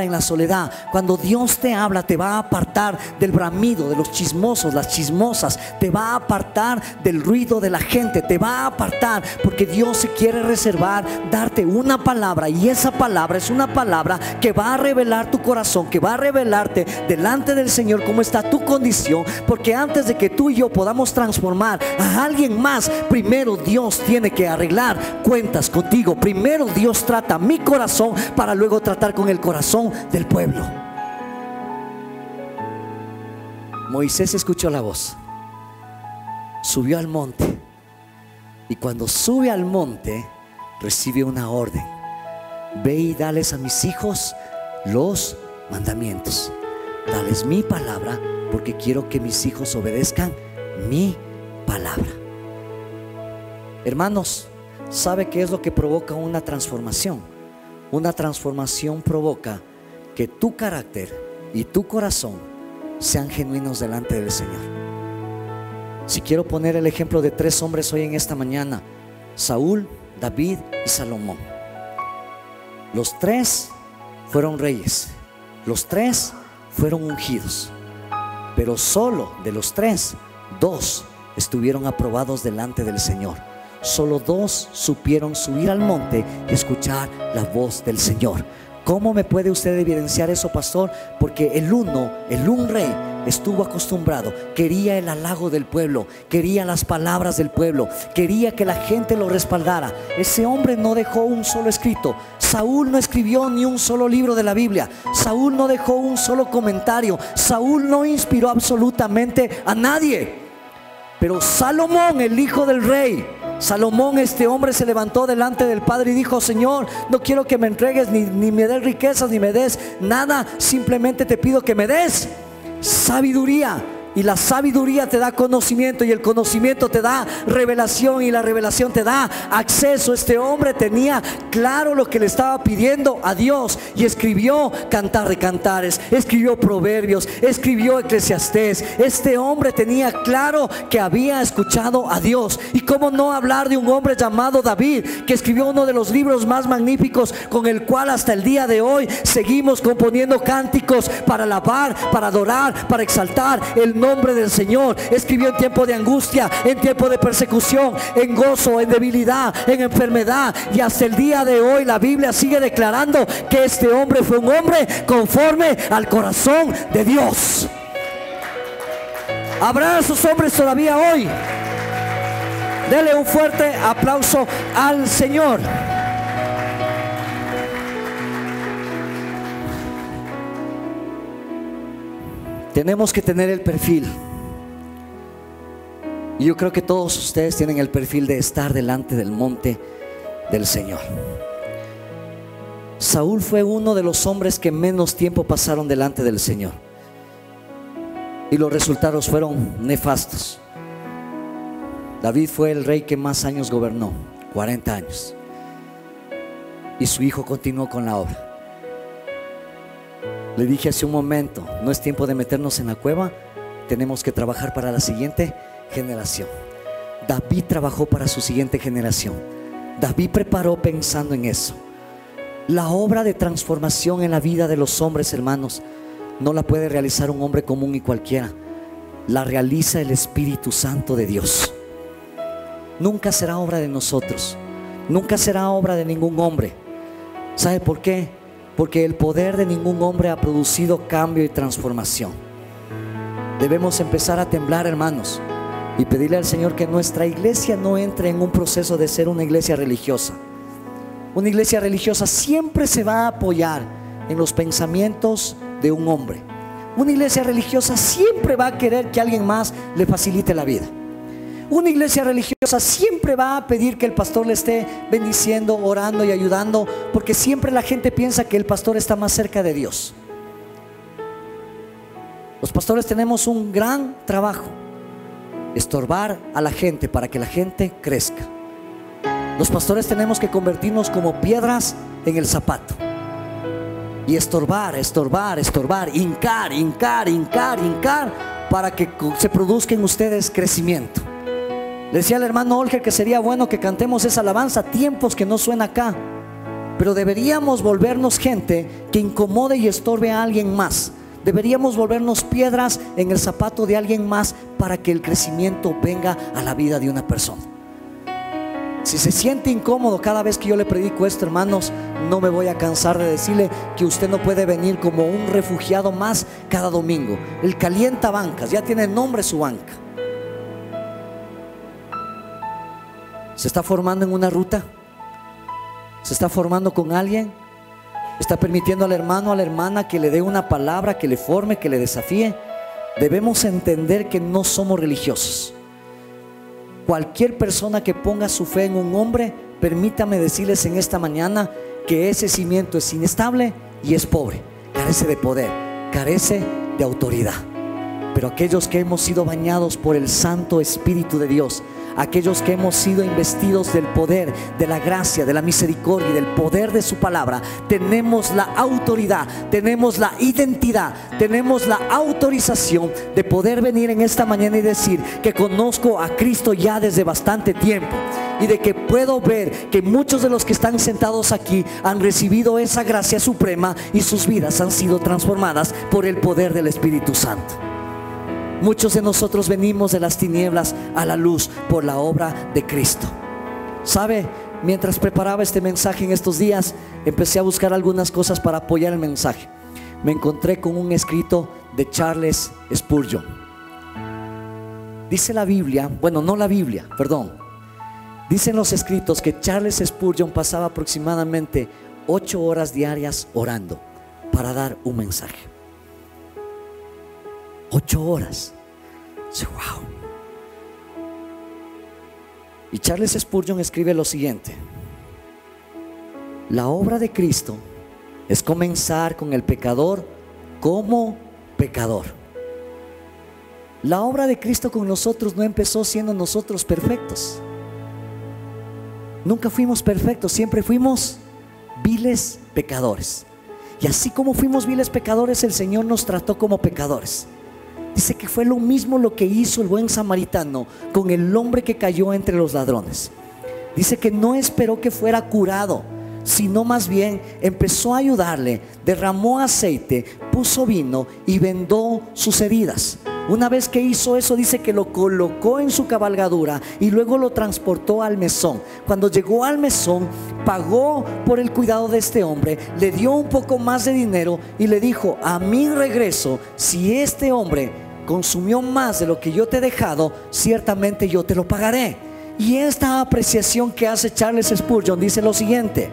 en la soledad. Cuando Dios te habla, te va a apartar del bramido, de los chismosos, las chismosas. Te va a apartar del ruido de la gente. Te va a apartar, porque Dios se quiere reservar, darte una palabra. Y esa palabra es una palabra que va a revelar tu corazón, que va a revelarte delante del Señor cómo está tu condición. Porque antes de que tú y yo podamos transformar a alguien más, primero Dios tiene que arreglar cuentas contigo. Primero Dios trata mi corazón para luego tratar con el corazón del pueblo. Moisés escuchó la voz, subió al monte, y cuando sube al monte recibe una orden: ve y dales a mis hijos los mandamientos. Dales mi palabra, porque quiero que mis hijos obedezcan mi palabra. Hermanos, ¿sabe qué es lo que provoca una transformación? Una transformación provoca que tu carácter y tu corazón sean genuinos delante del Señor. Si quiero poner el ejemplo de 3 hombres hoy en esta mañana: Saúl, David y Salomón. Los 3 fueron reyes, los 3 fueron ungidos, pero solo de los 3, 2 estuvieron aprobados delante del Señor. Solo 2 supieron subir al monte y escuchar la voz del Señor. ¿Cómo me puede usted evidenciar eso, pastor? Porque el un rey estuvo acostumbrado, quería el halago del pueblo, quería las palabras del pueblo, quería que la gente lo respaldara. Ese hombre no dejó un solo escrito. Saúl no escribió ni un solo libro de la Biblia. Saúl no dejó un solo comentario. Saúl no inspiró absolutamente a nadie. Pero Salomón, el hijo del rey, Salomón, este hombre, se levantó delante del Padre y dijo: Señor, no quiero que me entregues ni me des riquezas, ni me des nada. Simplemente te pido que me des sabiduría. Y la sabiduría te da conocimiento, y el conocimiento te da revelación, y la revelación te da acceso. Este hombre tenía claro lo que le estaba pidiendo a Dios, y escribió Cantar de Cantares, escribió Proverbios, escribió Eclesiastés. Este hombre tenía claro que había escuchado a Dios. Y cómo no hablar de un hombre llamado David, que escribió uno de los libros más magníficos, con el cual hasta el día de hoy seguimos componiendo cánticos para alabar, para adorar, para exaltar el nombre nombre del Señor. Escribió en tiempo de angustia, en tiempo de persecución, en gozo, en debilidad, en enfermedad. Y hasta el día de hoy la Biblia sigue declarando que este hombre fue un hombre conforme al corazón de Dios. ¿Habrá esos hombres todavía hoy? Dele un fuerte aplauso al Señor. Tenemos que tener el perfil. Y yo creo que todos ustedes tienen el perfil de estar delante del monte del Señor. Saúl fue uno de los hombres que menos tiempo pasaron delante del Señor, y los resultados fueron nefastos. David fue el rey que más años gobernó, 40 años, y su hijo continuó con la obra. Le dije hace un momento, no es tiempo de meternos en la cueva, tenemos que trabajar para la siguiente generación. David trabajó para su siguiente generación. David preparó pensando en eso. La obra de transformación en la vida de los hombres, hermanos, no la puede realizar un hombre común y cualquiera. La realiza el Espíritu Santo de Dios. Nunca será obra de nosotros, nunca será obra de ningún hombre. ¿Sabe por qué? Porque el poder de ningún hombre ha producido cambio y transformación. Debemos empezar a temblar, hermanos, y pedirle al Señor que nuestra iglesia no entre en un proceso de ser una iglesia religiosa. Una iglesia religiosa siempre se va a apoyar en los pensamientos de un hombre. Una iglesia religiosa siempre va a querer que alguien más le facilite la vida. Una iglesia religiosa siempre va a pedir que el pastor le esté bendiciendo, orando y ayudando, porque siempre la gente piensa que el pastor está más cerca de Dios. Los pastores tenemos un gran trabajo: estorbar a la gente para que la gente crezca. Los pastores tenemos que convertirnos como piedras en el zapato y estorbar, estorbar, estorbar, hincar, hincar, hincar, hincar, para que se produzca en ustedes crecimiento. Le decía al hermano Olger que sería bueno que cantemos esa alabanza, tiempos que no suena acá, pero deberíamos volvernos gente que incomode y estorbe a alguien más. Deberíamos volvernos piedras en el zapato de alguien más para que el crecimiento venga a la vida de una persona. Si se siente incómodo cada vez que yo le predico esto, hermanos, no me voy a cansar de decirle que usted no puede venir como un refugiado más cada domingo. El calienta bancas, ya tiene nombre su banca. ¿Se está formando en una ruta? ¿Se está formando con alguien? ¿Está permitiendo al hermano, a la hermana que le dé una palabra, que le forme, que le desafíe? Debemos entender que no somos religiosos. Cualquier persona que ponga su fe en un hombre, permítame decirles en esta mañana que ese cimiento es inestable y es pobre, carece de poder, carece de autoridad. Pero aquellos que hemos sido bañados por el Santo Espíritu de Dios, aquellos que hemos sido investidos del poder, de la gracia, de la misericordia y del poder de su palabra, tenemos la autoridad, tenemos la identidad, tenemos la autorización de poder venir en esta mañana y decir que conozco a Cristo ya desde bastante tiempo, y de que puedo ver que muchos de los que están sentados aquí han recibido esa gracia suprema y sus vidas han sido transformadas por el poder del Espíritu Santo. Muchos de nosotros venimos de las tinieblas a la luz por la obra de Cristo. ¿Sabe? Mientras preparaba este mensaje en estos días, empecé a buscar algunas cosas para apoyar el mensaje. Me encontré con un escrito de Charles Spurgeon. Dice la Biblia, bueno, no la Biblia, perdón. Dicen los escritos que Charles Spurgeon pasaba aproximadamente 8 horas diarias orando para dar un mensaje. 8 horas. Wow. Y Charles Spurgeon escribe lo siguiente: la obra de Cristo es comenzar con el pecador como pecador. La obra de Cristo con nosotros no empezó siendo nosotros perfectos. Nunca fuimos perfectos, siempre fuimos viles pecadores. Y así como fuimos viles pecadores, el Señor nos trató como pecadores. Dice que fue lo mismo lo que hizo el buen samaritano con el hombre que cayó entre los ladrones. Dice que no esperó que fuera curado, sino más bien empezó a ayudarle, derramó aceite, puso vino y vendó sus heridas. Una vez que hizo eso, dice que lo colocó en su cabalgadura y luego lo transportó al mesón. Cuando llegó al mesón, pagó por el cuidado de este hombre, le dio un poco más de dinero y le dijo: a mi regreso, si este hombre consumió más de lo que yo te he dejado, ciertamente yo te lo pagaré. Y esta apreciación que hace Charles Spurgeon dice lo siguiente: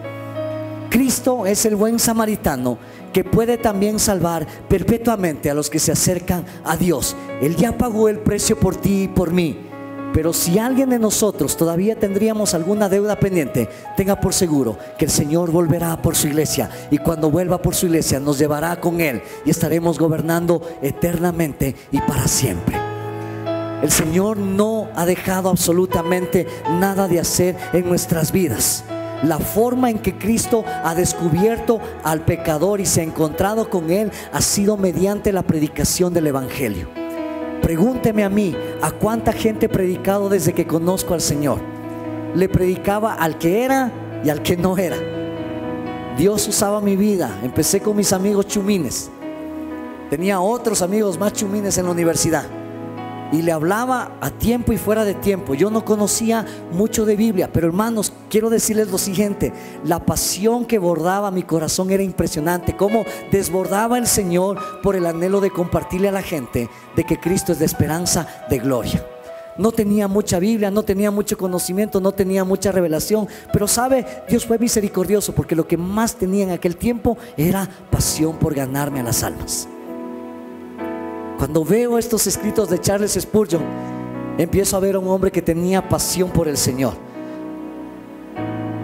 Cristo es el buen samaritano que puede también salvar perpetuamente a los que se acercan a Dios. Él ya pagó el precio por ti y por mí. Pero si alguien de nosotros todavía tendríamos alguna deuda pendiente, tenga por seguro que el Señor volverá por su iglesia, y cuando vuelva por su iglesia nos llevará con Él y estaremos gobernando eternamente y para siempre. El Señor no ha dejado absolutamente nada de hacer en nuestras vidas. La forma en que Cristo ha descubierto al pecador y se ha encontrado con él ha sido mediante la predicación del Evangelio. Pregúnteme a mí, ¿a cuánta gente he predicado desde que conozco al Señor? Le predicaba al que era y al que no era. Dios usaba mi vida. Empecé con mis amigos chumines. Tenía otros amigos más chumines en la universidad y le hablaba a tiempo y fuera de tiempo. Yo no conocía mucho de Biblia, pero hermanos, quiero decirles lo siguiente: la pasión que bordaba mi corazón era impresionante. Cómo desbordaba el Señor por el anhelo de compartirle a la gente de que Cristo es la esperanza de gloria. No tenía mucha Biblia, no tenía mucho conocimiento, no tenía mucha revelación, pero sabe, Dios fue misericordioso, porque lo que más tenía en aquel tiempo era pasión por ganarme a las almas. Cuando veo estos escritos de Charles Spurgeon, empiezo a ver a un hombre que tenía pasión por el Señor.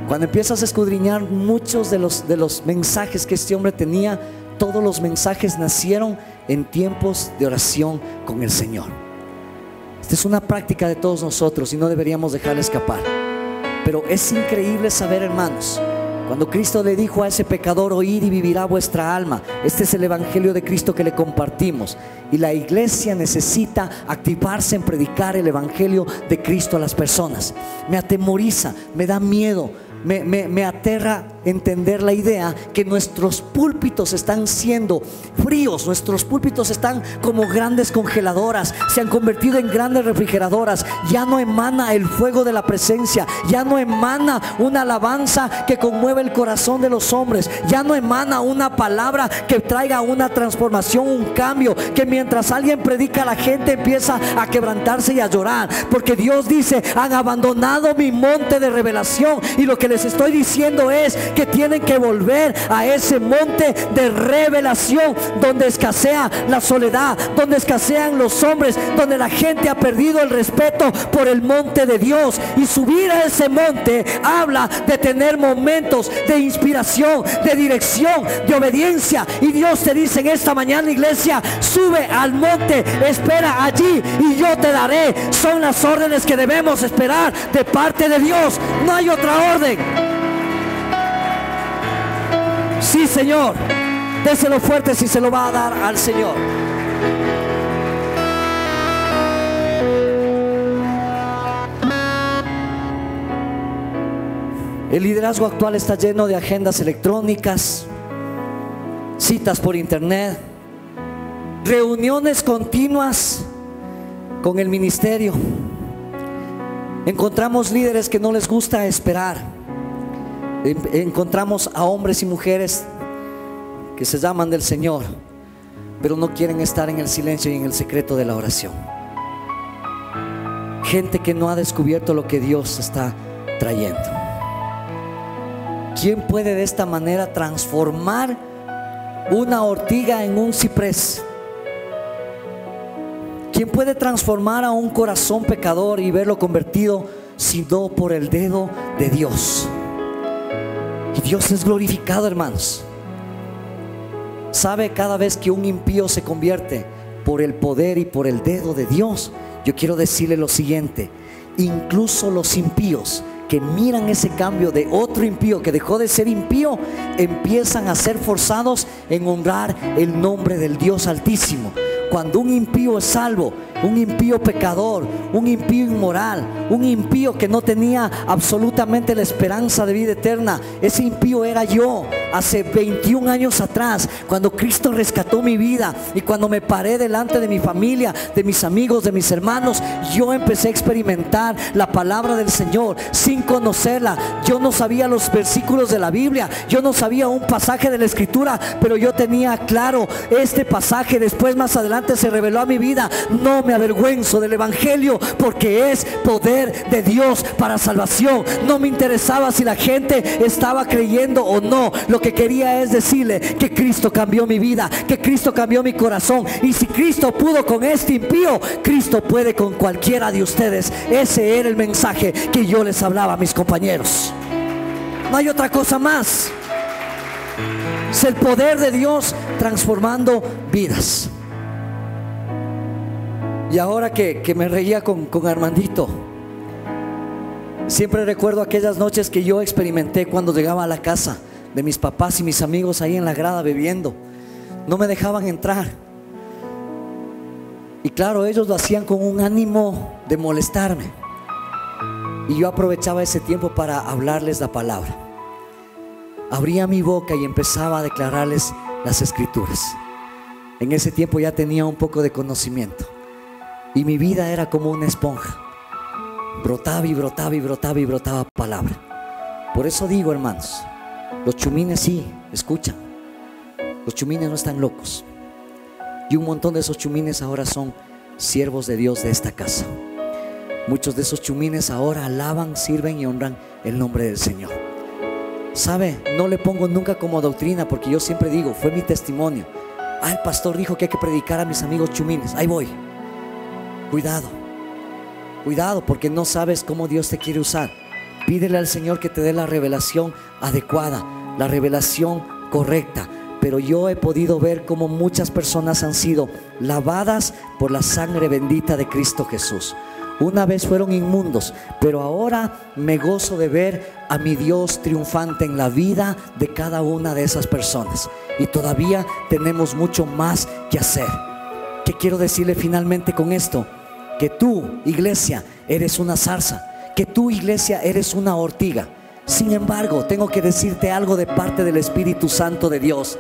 Cuando empiezas a escudriñar muchos de los mensajes que este hombre tenía, todos los mensajes nacieron en tiempos de oración con el Señor. Esta es una práctica de todos nosotros y no deberíamos dejarla escapar. Pero es increíble saber, hermanos, cuando Cristo le dijo a ese pecador: oíd y vivirá vuestra alma. Este es el Evangelio de Cristo que le compartimos, y la iglesia necesita activarse en predicar el Evangelio de Cristo a las personas. Me atemoriza, me da miedo, me aterra entender la idea que nuestros púlpitos están siendo fríos. Nuestros púlpitos están como grandes congeladoras, se han convertido en grandes refrigeradoras. Ya no emana el fuego de la presencia, ya no emana una alabanza que conmueve el corazón de los hombres, ya no emana una palabra que traiga una transformación, un cambio, que mientras alguien predica la gente empieza a quebrantarse y a llorar, porque Dios dice: han abandonado mi monte de revelación. Y lo que les estoy diciendo es que tienen que volver a ese monte de revelación, donde escasea la soledad, donde escasean los hombres, donde la gente ha perdido el respeto por el monte de Dios. Y subir a ese monte habla de tener momentos de inspiración, de dirección, de obediencia. Y Dios te dice en esta mañana, iglesia: sube al monte, espera allí y yo te daré. Son las órdenes que debemos esperar de parte de Dios. No hay otra orden. Sí, Señor. Déselo fuerte si se lo va a dar al Señor. El liderazgo actual está lleno de agendas electrónicas, citas por internet, reuniones continuas con el ministerio. Encontramos líderes que no les gusta esperar. Encontramos a hombres y mujeres que se llaman del Señor, pero no quieren estar en el silencio y en el secreto de la oración. Gente que no ha descubierto lo que Dios está trayendo. ¿Quién puede de esta manera transformar una ortiga en un ciprés? ¿Quién puede transformar a un corazón pecador y verlo convertido, sino por el dedo de Dios? Y Dios es glorificado, hermanos. ¿Sabe? Cada vez que un impío se convierte por el poder y por el dedo de Dios, yo quiero decirle lo siguiente: incluso los impíos que miran ese cambio de otro impío que dejó de ser impío, empiezan a ser forzados en honrar el nombre del Dios Altísimo. Cuando un impío es salvo, un impío pecador, un impío inmoral, un impío que no tenía absolutamente la esperanza de vida eterna. Ese impío era yo hace 21 años atrás, cuando Cristo rescató mi vida y cuando me paré delante de mi familia, de mis amigos, de mis hermanos. Yo empecé a experimentar la palabra del Señor sin conocerla. Yo no sabía los versículos de la Biblia, yo no sabía un pasaje de la Escritura, pero yo tenía claro este pasaje. Después, más adelante, se reveló a mi vida. No me avergüenzo del Evangelio, porque es poder de Dios para salvación. No me interesaba si la gente estaba creyendo o no. Lo que quería es decirle que Cristo cambió mi vida, que Cristo cambió mi corazón. Y si Cristo pudo con este impío, Cristo puede con cualquiera de ustedes. Ese era el mensaje que yo les hablaba a mis compañeros. No hay otra cosa más. Es el poder de Dios transformando vidas. Y ahora que me reía con Armandito, siempre recuerdo aquellas noches que yo experimenté cuando llegaba a la casa de mis papás y mis amigos ahí en la grada bebiendo. No me dejaban entrar. Y claro, ellos lo hacían con un ánimo de molestarme. Y yo aprovechaba ese tiempo para hablarles la palabra. Abría mi boca y empezaba a declararles las Escrituras. En ese tiempo ya tenía un poco de conocimiento. Y mi vida era como una esponja. Brotaba y brotaba y brotaba y brotaba palabra. Por eso digo, hermanos, los chumines sí escuchan. Los chumines no están locos. Y un montón de esos chumines ahora son siervos de Dios de esta casa. Muchos de esos chumines ahora alaban, sirven y honran el nombre del Señor. ¿Sabe? No le pongo nunca como doctrina, porque yo siempre digo, fue mi testimonio. El pastor dijo que hay que predicar a mis amigos chumines. Ahí voy. Cuidado, cuidado, porque no sabes cómo Dios te quiere usar. Pídele al Señor que te dé la revelación adecuada, la revelación correcta. Pero yo he podido ver cómo muchas personas han sido lavadas por la sangre bendita de Cristo Jesús. Una vez fueron inmundos, pero ahora me gozo de ver a mi Dios triunfante en la vida de cada una de esas personas. Y todavía tenemos mucho más que hacer. ¿Qué quiero decirle finalmente con esto? Que tú, iglesia, eres una zarza, que tú, iglesia, eres una ortiga. Sin embargo, tengo que decirte algo de parte del Espíritu Santo de Dios.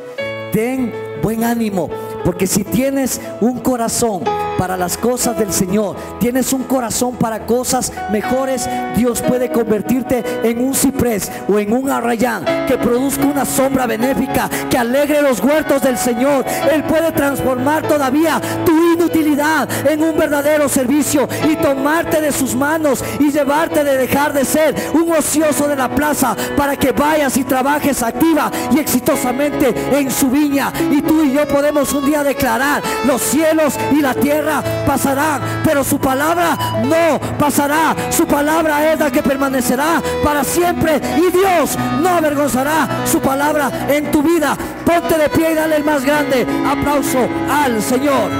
Ten buen ánimo, porque si tienes un corazón para las cosas del Señor, tienes un corazón para cosas mejores, Dios puede convertirte en un ciprés o en un arrayán que produzca una sombra benéfica, que alegre los huertos del Señor. Él puede transformar todavía tu inutilidad en un verdadero servicio y tomarte de sus manos y llevarte de dejar de ser un ocioso de la plaza para que vayas y trabajes activa y exitosamente en su viña. Y tú y yo podemos un día declarar: los cielos y la tierra pasarán, pero su palabra no pasará. Su palabra es la que permanecerá para siempre, y Dios no avergonzará su palabra en tu vida. Ponte de pie y dale el más grande aplauso al Señor.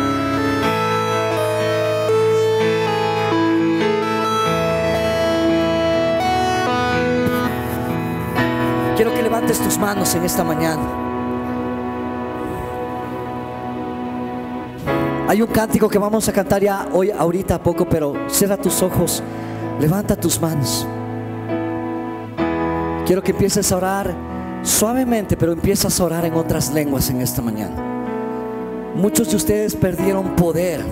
Quiero que levantes tus manos en esta mañana. Hay un cántico que vamos a cantar ya hoy, ahorita a poco, pero cierra tus ojos, levanta tus manos. Quiero que empieces a orar suavemente, pero empiezas a orar en otras lenguas en esta mañana. Muchos de ustedes perdieron poder,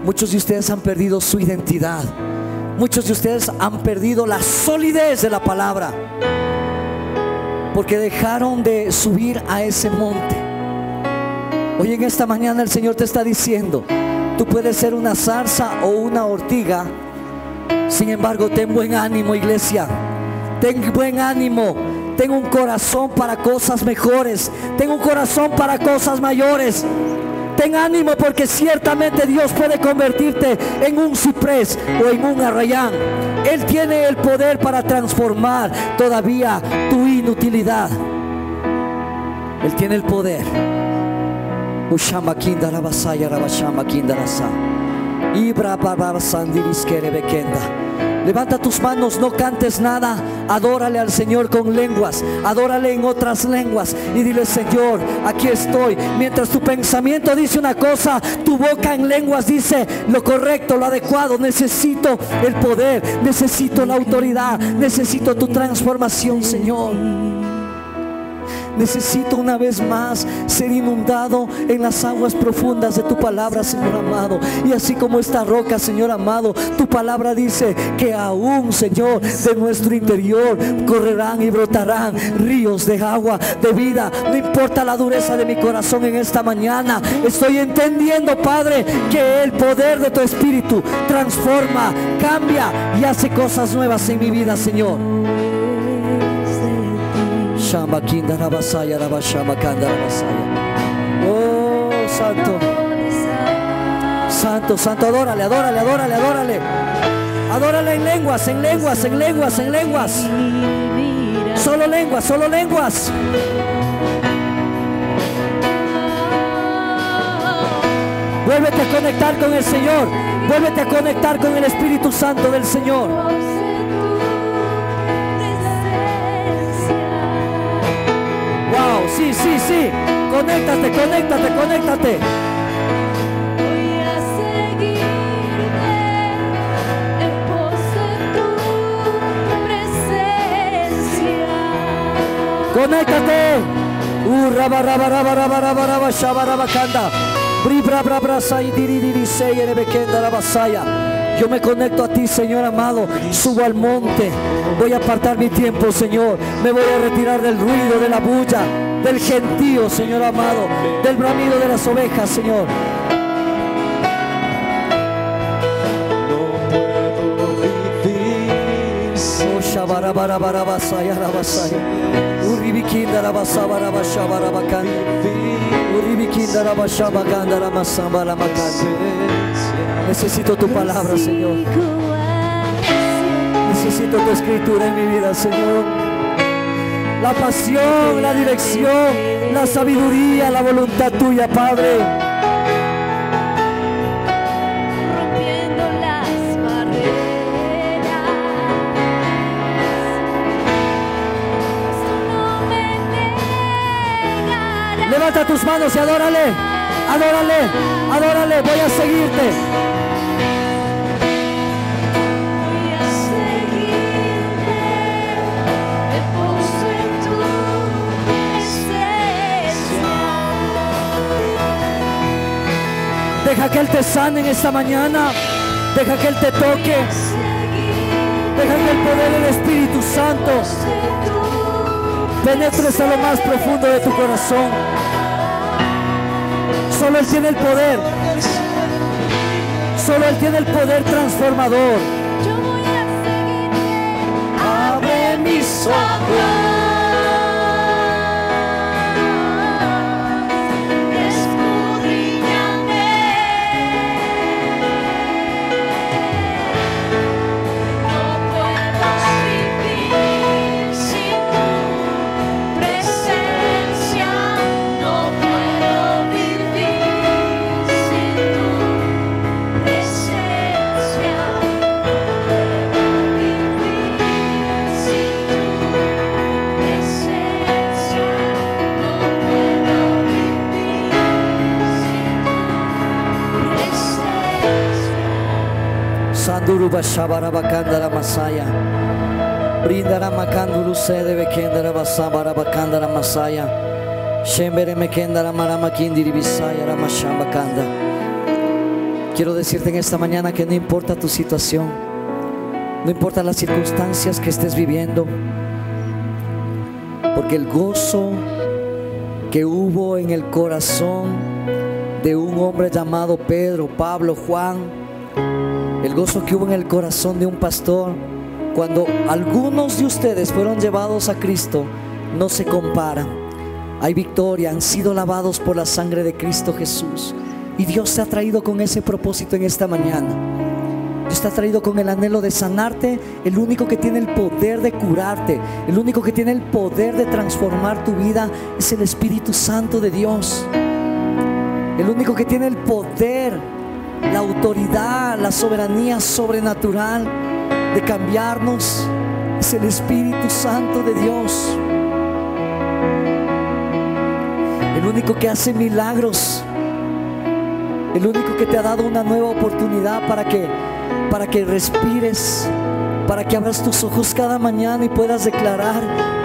muchos de ustedes han perdido su identidad, muchos de ustedes han perdido la solidez de la palabra, porque dejaron de subir a ese monte. Hoy en esta mañana el Señor te está diciendo: tú puedes ser una zarza o una ortiga. Sin embargo, ten buen ánimo, iglesia. Ten buen ánimo. Ten un corazón para cosas mejores. Ten un corazón para cosas mayores. Ten ánimo, porque ciertamente Dios puede convertirte en un ciprés o en un arrayán. Él tiene el poder para transformar todavía tu inutilidad. Él tiene el poder. Ushama kinda la basaya rabashama kinda la sa. Ibra baba sandiris kere bekenda. Levanta tus manos, no cantes nada. Adórale al Señor con lenguas. Adórale en otras lenguas y dile: Señor, aquí estoy. Mientras tu pensamiento dice una cosa, tu boca en lenguas dice lo correcto, lo adecuado. Necesito el poder, necesito la autoridad, necesito tu transformación, Señor. Necesito una vez más ser inundado en las aguas profundas de tu palabra, Señor amado. Y así como esta roca, Señor amado, tu palabra dice que aún, Señor, de nuestro interior correrán y brotarán ríos de agua, de vida. No importa la dureza de mi corazón en esta mañana, estoy entendiendo, Padre, que el poder de tu Espíritu transforma, cambia y hace cosas nuevas en mi vida, Señor. Oh, santo, santo, santo. Adórale, adórale, adórale, adórale. Adórale en lenguas, en lenguas, en lenguas, en lenguas. Solo lenguas, solo lenguas. Vuélvete a conectar con el Señor. Vuélvete a conectar con el Espíritu Santo del Señor. Wow, sí, sí, sí. Conéctate, conéctate, conéctate. Voy a seguirte en pos de tu presencia. Conéctate. Raba, raba, raba, raba, raba, raba, shaba, raba, kanda. Bri, bra, bra, bra, sai, diri, diri, sei, ere, bekenda, raba, saya. Yo me conecto a ti, Señor amado. Subo al monte. Voy a apartar mi tiempo, Señor. Me voy a retirar del ruido, de la bulla, del gentío, Señor amado, del bramido de las ovejas, Señor. Oh, shabarabarabarabasaya, rabasaya. Uribikinda, rabasabarabasabarabakanda. Uribikinda, rabashabakanda, ramasambaramakanda. Necesito tu palabra, Señor. Necesito tu escritura en mi vida, Señor. La pasión, la dirección, la sabiduría, la voluntad tuya, Padre. Rompiendo las barreras. Tú no me negarás. Levanta tus manos y adórale. Adórale, adórale. Voy a seguirte. Voy a seguirte en pos de tu presencia. Deja que Él te sane en esta mañana. Deja que Él te toque. Deja que el poder del Espíritu Santo penetre hasta lo más profundo de tu corazón. Solo Él tiene el poder. Solo Él tiene el poder transformador. Yo voy a seguirte. Abre mis ojos. Escudriñame. No puedo vivir sin tu presencia. No puedo vivir sin tu presencia. No puedo vivir sin tu presencia. No puedo vivir sin tu presencia. Sanduru bashabara bakandara masaya. Brindara makanduru sede bekendara basabara bakandara masaya. Shembere mekendara marama kindiri bisaya ramashamba kanda. Quiero decirte en esta mañana que no importa tu situación, no importa las circunstancias que estés viviendo, porque el gozo que hubo en el corazón de un hombre llamado Pedro, Pablo, Juan, el gozo que hubo en el corazón de un pastor cuando algunos de ustedes fueron llevados a Cristo, no se compara. Hay victoria, han sido lavados por la sangre de Cristo Jesús. Y Dios te ha traído con ese propósito en esta mañana. Dios te ha traído con el anhelo de sanarte. El único que tiene el poder de curarte, el único que tiene el poder de transformar tu vida es el Espíritu Santo de Dios. El único que tiene el poder, la autoridad, la soberanía sobrenatural de cambiarnos es el Espíritu Santo de Dios. El único que hace milagros, el único que te ha dado una nueva oportunidad para que respires, para que abras tus ojos cada mañana y puedas declarar: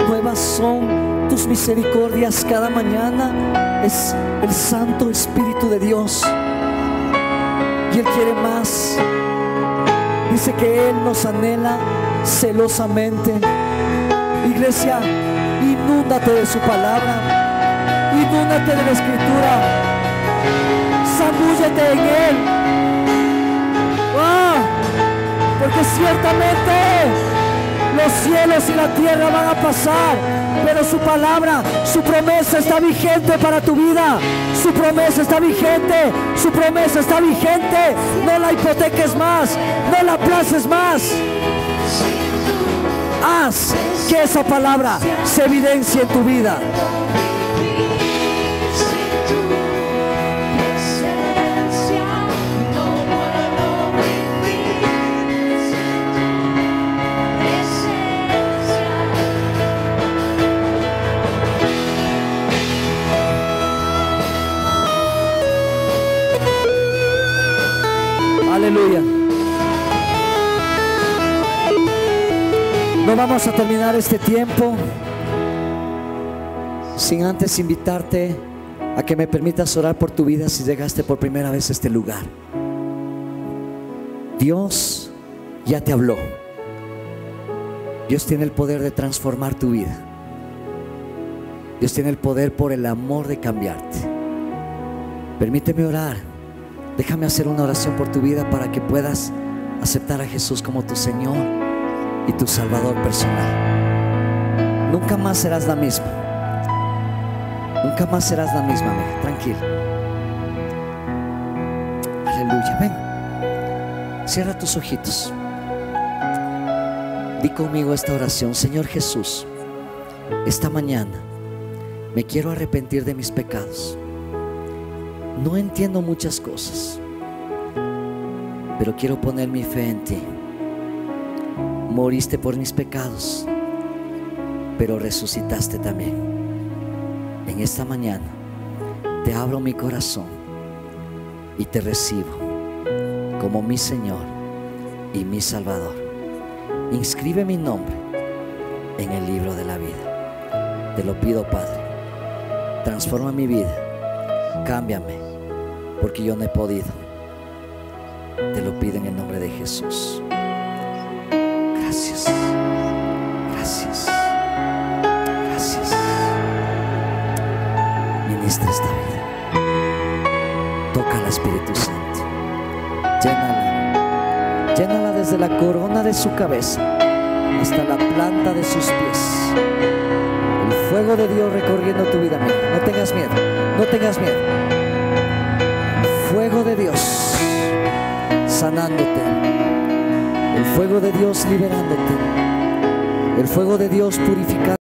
nuevas son tus misericordias cada mañana. Es el Santo Espíritu de Dios, y Él quiere más. Dice que Él nos anhela celosamente. Iglesia, inúndate de su palabra, inúndate de la Escritura, zambúllete en Él. Porque ciertamente los cielos y la tierra van a pasar, pero su palabra, su promesa está vigente para tu vida. Su promesa está vigente, su promesa está vigente. No la hipoteques más, no la aplaces más. Haz que esa palabra se evidencie en tu vida. Aleluya. No vamos a terminar este tiempo sin antes invitarte a que me permitas orar por tu vida si llegaste por primera vez a este lugar. Dios ya te habló. Dios tiene el poder de transformar tu vida. Dios tiene el poder por el amor de cambiarte. Permíteme orar. Déjame hacer una oración por tu vida para que puedas aceptar a Jesús como tu Señor y tu Salvador personal. Nunca más serás la misma. Nunca más serás la misma, amiga. Tranquila. Aleluya. Ven. Cierra tus ojitos. Di conmigo esta oración. Señor Jesús, esta mañana me quiero arrepentir de mis pecados. No entiendo muchas cosas, pero quiero poner mi fe en ti. Moriste por mis pecados, pero resucitaste también. En esta mañana te abro mi corazón y te recibo como mi Señor y mi Salvador. Inscribe mi nombre en el libro de la vida. Te lo pido, Padre. Transforma mi vida. Cámbiame, porque yo no he podido. Te lo pido en el nombre de Jesús. Gracias. Gracias. Gracias. Ministra esta vida. Toca al Espíritu Santo. Llénala. Llénala desde la corona de su cabeza hasta la planta de sus pies. El fuego de Dios recorriendo tu vida. No tengas miedo. No tengas miedo. El fuego de Dios sanándote. El fuego de Dios liberándote. El fuego de Dios purificando.